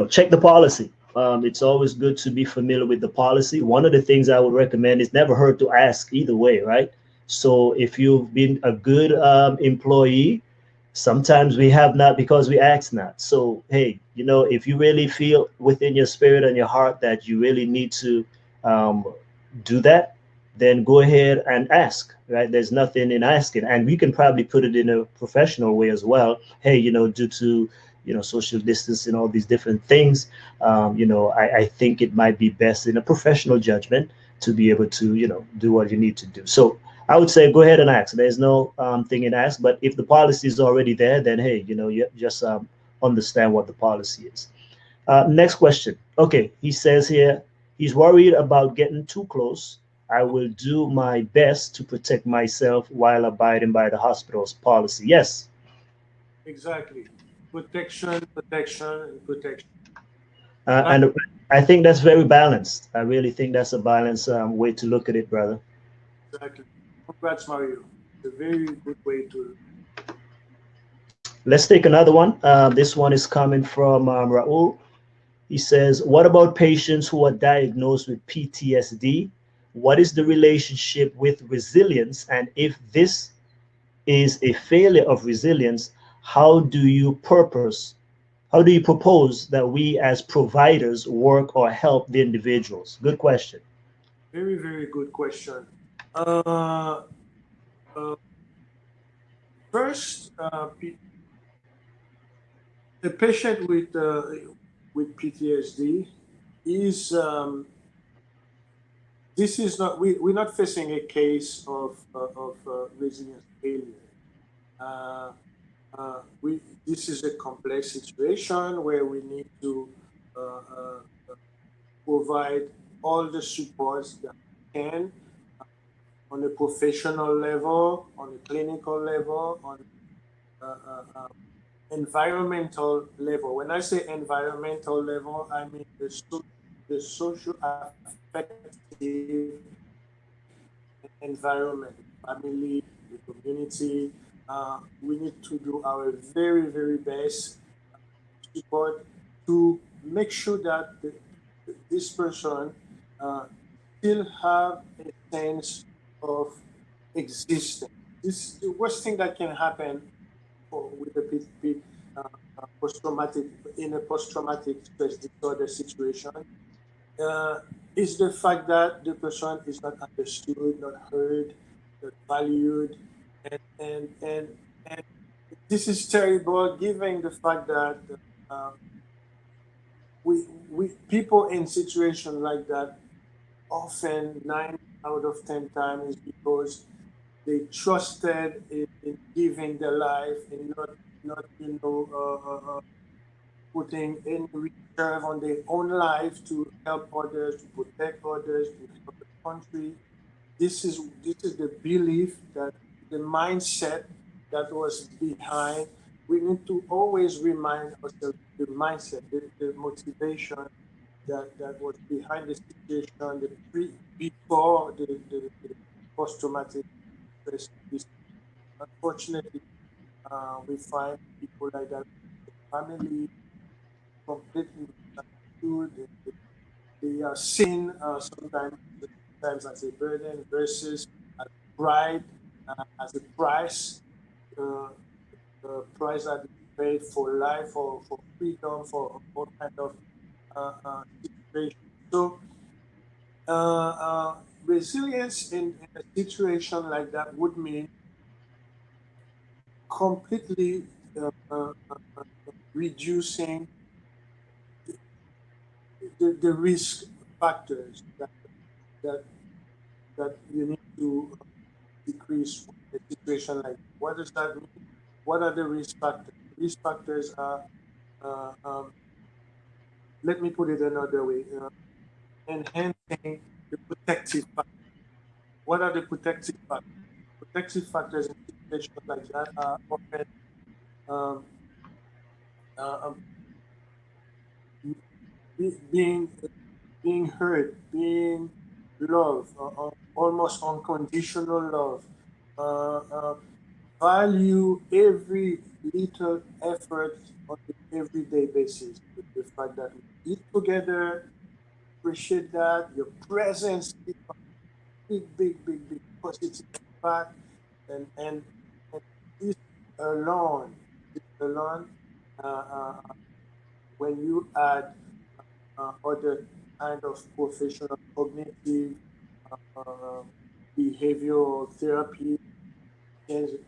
check the policy. It's always good to be familiar with the policy. One of the things I would recommend is never hurt to ask either way, right? So if you've been a good employee, sometimes we have not because we ask not. So hey, if you really feel within your spirit and your heart that you really need to um, do that, then go ahead and ask, right? There's nothing in asking, and we can probably put it in a professional way as well. Hey, due to social distance and all these different things, I think it might be best in a professional judgment to be able to do what you need to do. So I would say go ahead and ask. There's no thing in ask, but if the policy is already there, then hey, you just understand what the policy is. Next question. Okay, he says here he's worried about getting too close. I will do my best to protect myself while abiding by the hospital's policy. Yes, Exactly. Protection, protection, and protection. That and I think that's very balanced. I really think that's a balanced way to look at it, brother. exactly. Congrats, Mario. It's a very good way to. Let's take another one. This one is coming from Raul. He says, what about patients who are diagnosed with PTSD? What is the relationship with resilience? And if this is a failure of resilience, how do you purpose, how do you propose that we as providers work or help the individuals? Good question. Very, very good question. Uh, uh, First, a patient with PTSD is this is not we're not facing a case of resilience failure. Uh, we This is a complex situation where we need to uh, uh, provide all the supports that we can on a professional level, on a clinical level, on environmental level. When I say environmental level, I mean the social affective environment, family, the community. We need to do our very, very best support to make sure that this person uh, still have a sense of existence. This is the worst thing that can happen with a post-traumatic in a post-traumatic stress disorder situation uh, is the fact that the person is not understood, not heard, not valued, and and and and this is terrible, given the fact that uh, we people in situations like that often 9 out of 10 times is because they trusted in giving their life and not putting any reserve on their own life to help others, to protect others, to help the country. This is the belief that the mindset that was behind. We need to always remind ourselves the mindset, the motivation that was behind the situation, before the post-traumatic stress disorder. Unfortunately, we find people like that, family completely misunderstood. They are seen sometimes as a burden versus as pride, as a price, uh, the price that is paid for life, for freedom, for all kind of situation. So resilience in a situation like that would mean completely reducing the risk factors that that you need to decrease a situation like that. What does that mean? What are the risk factors? Risk factors are, uh, um, let me put it another way, enhancing the protective factors. What are the protective factors? Protective factors in situations like that are often um, uh, um, being heard, being loved, almost unconditional love. Uh, uh, Value every little effort on an everyday basis. The fact that we eat together, appreciate that. Your presence is a big positive impact, and this alone, this alone, uh, uh, when you add other kind of professional cognitive uh, behavioral therapy,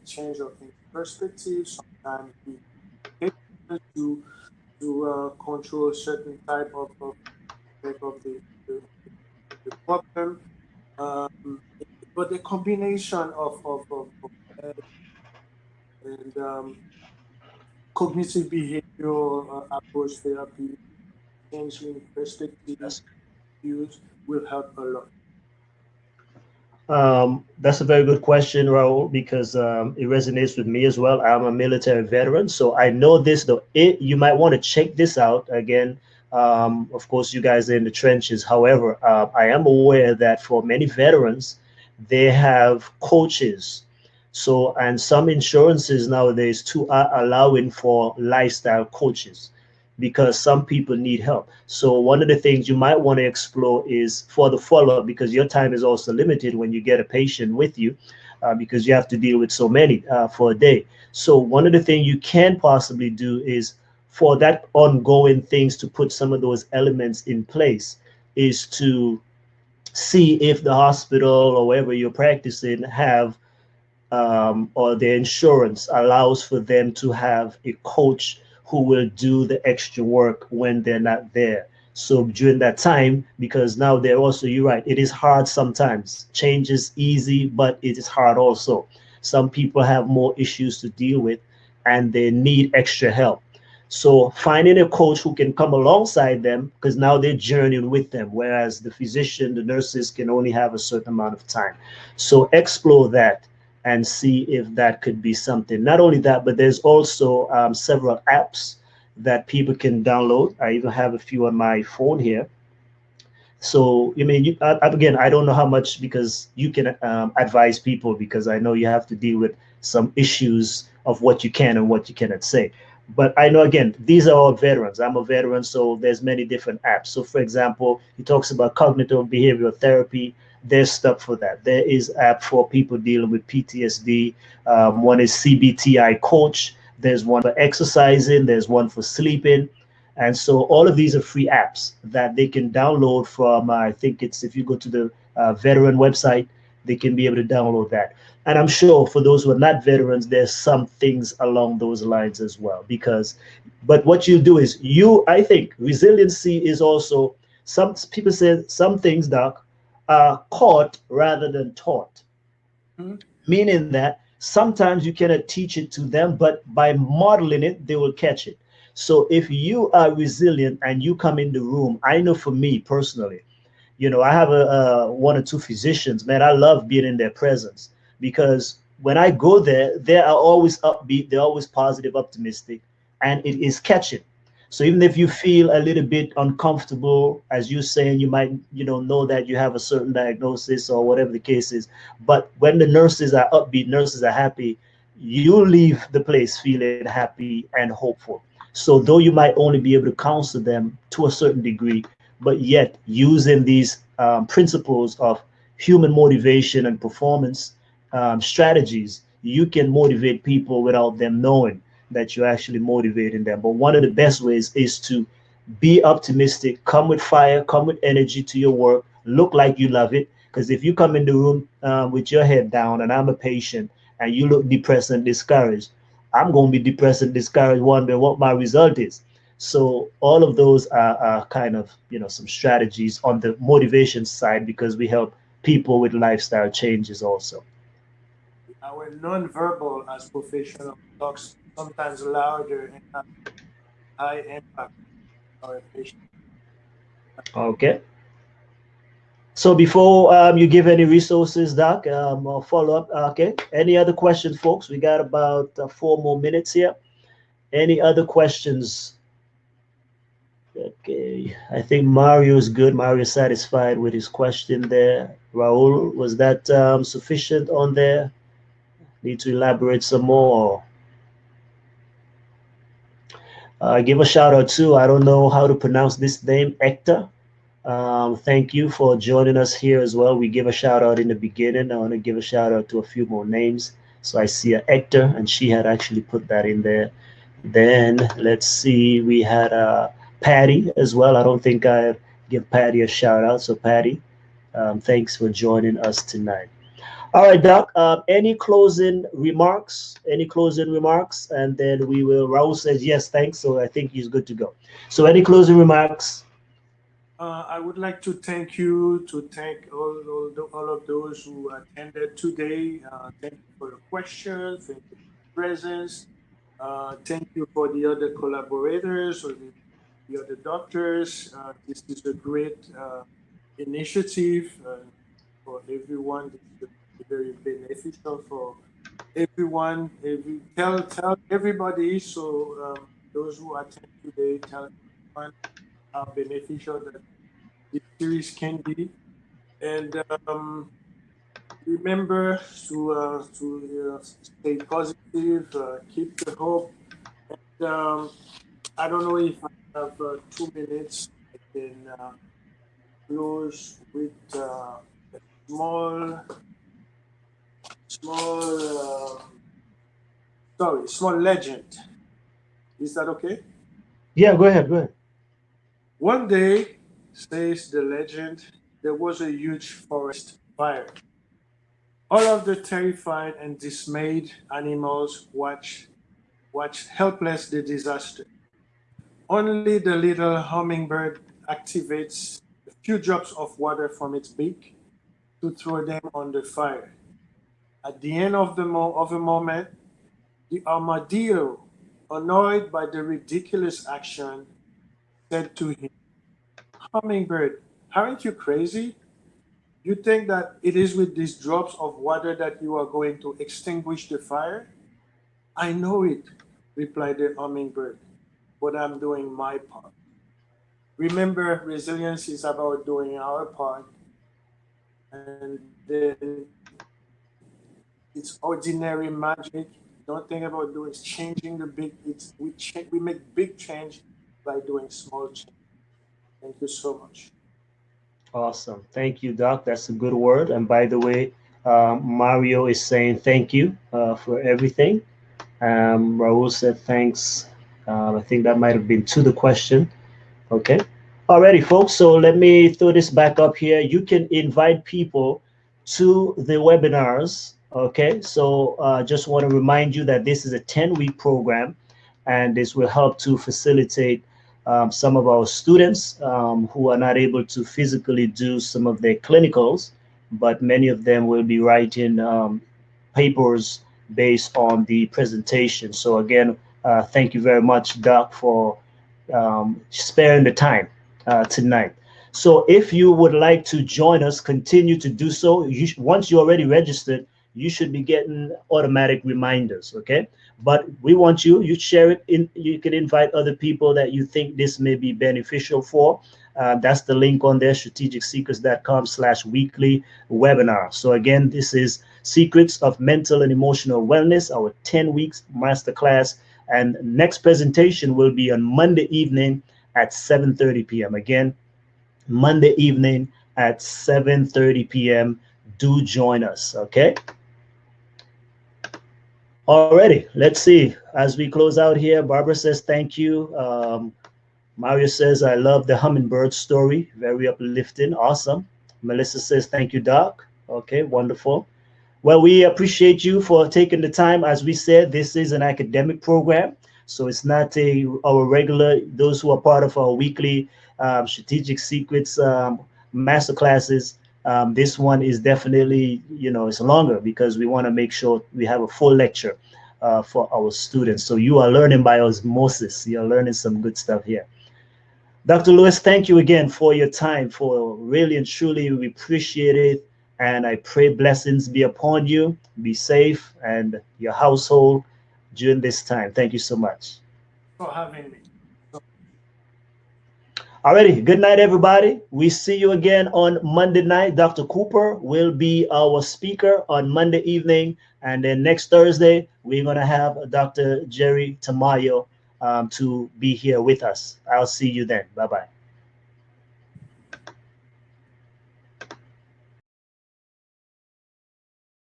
change of perspective. Sometimes we take to control certain type of the problem. Um, but the combination of and cognitive behavioral approach therapy, changing perspective, That's views will help a lot. That's a very good question, Raul, because it resonates with me as well. I'm a military veteran, so I know this. Though you might want to check this out again. Of course, you guys are in the trenches. However, I am aware that for many veterans, they have coaches. So, and some insurances nowadays too are allowing for lifestyle coaches because some people need help. So one of the things you might want to explore is for the follow-up, because your time is also limited when you get a patient with you, because you have to deal with so many for a day. So one of the things you can possibly do is for that ongoing things to put some of those elements in place is to see if the hospital or wherever you're practicing have or their insurance allows for them to have a coach who will do the extra work when they're not there. So during that time, because now they're also, you're right, it is hard sometimes. Change is easy, but it is hard also. Some people have more issues to deal with and they need extra help. So finding a coach who can come alongside them, because now they're journeying with them, whereas the physician, the nurses can only have a certain amount of time. So explore that and see if that could be something. Not only that, but there's also several apps that people can download. I even have a few on my phone here. So, I mean, again, I don't know how much because you can advise people because I know you have to deal with some issues of what you can and what you cannot say. But I know again, these are all veterans. I'm a veteran, so there's many different apps. So, for example, he talks about cognitive behavioral therapy. There's stuff for that. There is app for people dealing with PTSD. One is CBTI Coach. There's one for exercising. There's one for sleeping. And so all of these are free apps that they can download from, I think it's if you go to the veteran website, they can be able to download that. And I'm sure for those who are not veterans, there's some things along those lines as well. Because, but what you do is I think resiliency is also, some people say some things, Doc, are caught rather than taught, Hmm? meaning that sometimes you cannot teach it to them, but by modeling it, they will catch it. So if you are resilient and you come in the room, I know for me personally, I have one or two physicians, man, I love being in their presence because when I go there, they are always upbeat, they're always positive, optimistic, and it is catching. So even if you feel a little bit uncomfortable, as you're saying, you might, know that you have a certain diagnosis or whatever the case is. But when the nurses are upbeat, nurses are happy, you leave the place feeling happy and hopeful. So though you might only be able to counsel them to a certain degree, but yet using these principles of human motivation and performance strategies, you can motivate people without them knowing that you're actually motivating them. But one of the best ways is to be optimistic, come with fire, come with energy to your work, look like you love it. Because if you come in the room with your head down and I'm a patient and you look depressed and discouraged, I'm going to be depressed and discouraged, wondering what my result is. So all of those are kind of, some strategies on the motivation side, because we help people with lifestyle changes also. Our non-verbal as professional talks sometimes louder and have high impact on our patients. Okay. So before you give any resources, Doc, I'll follow up. Okay. Any other questions, folks? We got about 4 more minutes here. Any other questions? Okay. I think Mario is good. Mario is satisfied with his question there. Raul, was that sufficient on there? Need to elaborate some more? Give a shout out too. I don't know how to pronounce this name, Hector. Thank you for joining us here as well. We give a shout out in the beginning. I want to give a shout out to a few more names. So I see a Hector, and she had actually put that in there. Then let's see, we had Patty as well. I don't think I give Patty a shout out. So Patty, thanks for joining us tonight. All right, Doc. Any closing remarks? Any closing remarks? And then we will. Raul says yes, thanks. So I think he's good to go. So any closing remarks? I would like to thank you, to thank all of those who attended today. Thank you for your questions, thank you for your presence. Thank you for the other collaborators or the other doctors. This is a great initiative for everyone. This is very beneficial for everyone. Tell everybody. So those who attend today, tell everyone how beneficial that this series can be. And remember to stay positive, keep the hope. And I don't know if I have 2 minutes. I can close with a small story, small legend. Is that okay? Yeah, go ahead. Go ahead. One day, says the legend, there was a huge forest fire. All of the terrified and dismayed animals watched helpless the disaster. Only the little hummingbird activates a few drops of water from its beak to throw them on the fire. At the end of of a moment, the armadillo, annoyed by the ridiculous action, said to him, "Hummingbird, aren't you crazy? You think that it is with these drops of water that you are going to extinguish the fire?" "I know it," replied the hummingbird, "but I'm doing my part." Remember, resilience is about doing our part, and then it's ordinary magic. Don't think about doing changing the big. We make big change by doing small change. Thank you so much. Awesome. Thank you, Doc. That's a good word. And by the way, Mario is saying thank you for everything. Raul said thanks. I think that might have been to the question. Okay. Alrighty, folks. So let me throw this back up here. You can invite people to the webinars. Okay. So just want to remind you that this is a 10-week program, and this will help to facilitate some of our students who are not able to physically do some of their clinicals, but many of them will be writing papers based on the presentation. So again, thank you very much, Doc, for sparing the time tonight. So if you would like to join us, continue to do so. Once you're already registered, you should be getting automatic reminders. Okay. But we want you share it in, you can invite other people that you think this may be beneficial for. That's the link on there, strategicsecrets.com/weekly webinar. So again, this is Secrets of Mental and Emotional Wellness, our 10 weeks masterclass. And next presentation will be on Monday evening at 7:30 p.m. Again, Monday evening at 7:30 p.m. Do join us, okay? Alrighty, let's see. As we close out here, Barbara says thank you. Mario says, I love the hummingbird story. Very uplifting. Awesome. Melissa says, thank you, Doc. Okay, wonderful. Well, we appreciate you for taking the time. As we said, this is an academic program, so it's not our regular. Those who are part of our weekly strategic secrets master classes. This one is definitely, it's longer because we want to make sure we have a full lecture for our students. So you are learning by osmosis. You're learning some good stuff here. Dr. Lewis, thank you again for your time. For really and truly, we appreciate it. And I pray blessings be upon you. Be safe and your household during this time. Thank you so much. for having me. So, Alrighty, good night, everybody. We see you again on Monday night. Dr. Cooper will be our speaker on Monday evening. And then next Thursday, we're going to have Dr. Jerry Tamayo to be here with us. I'll see you then. Bye bye.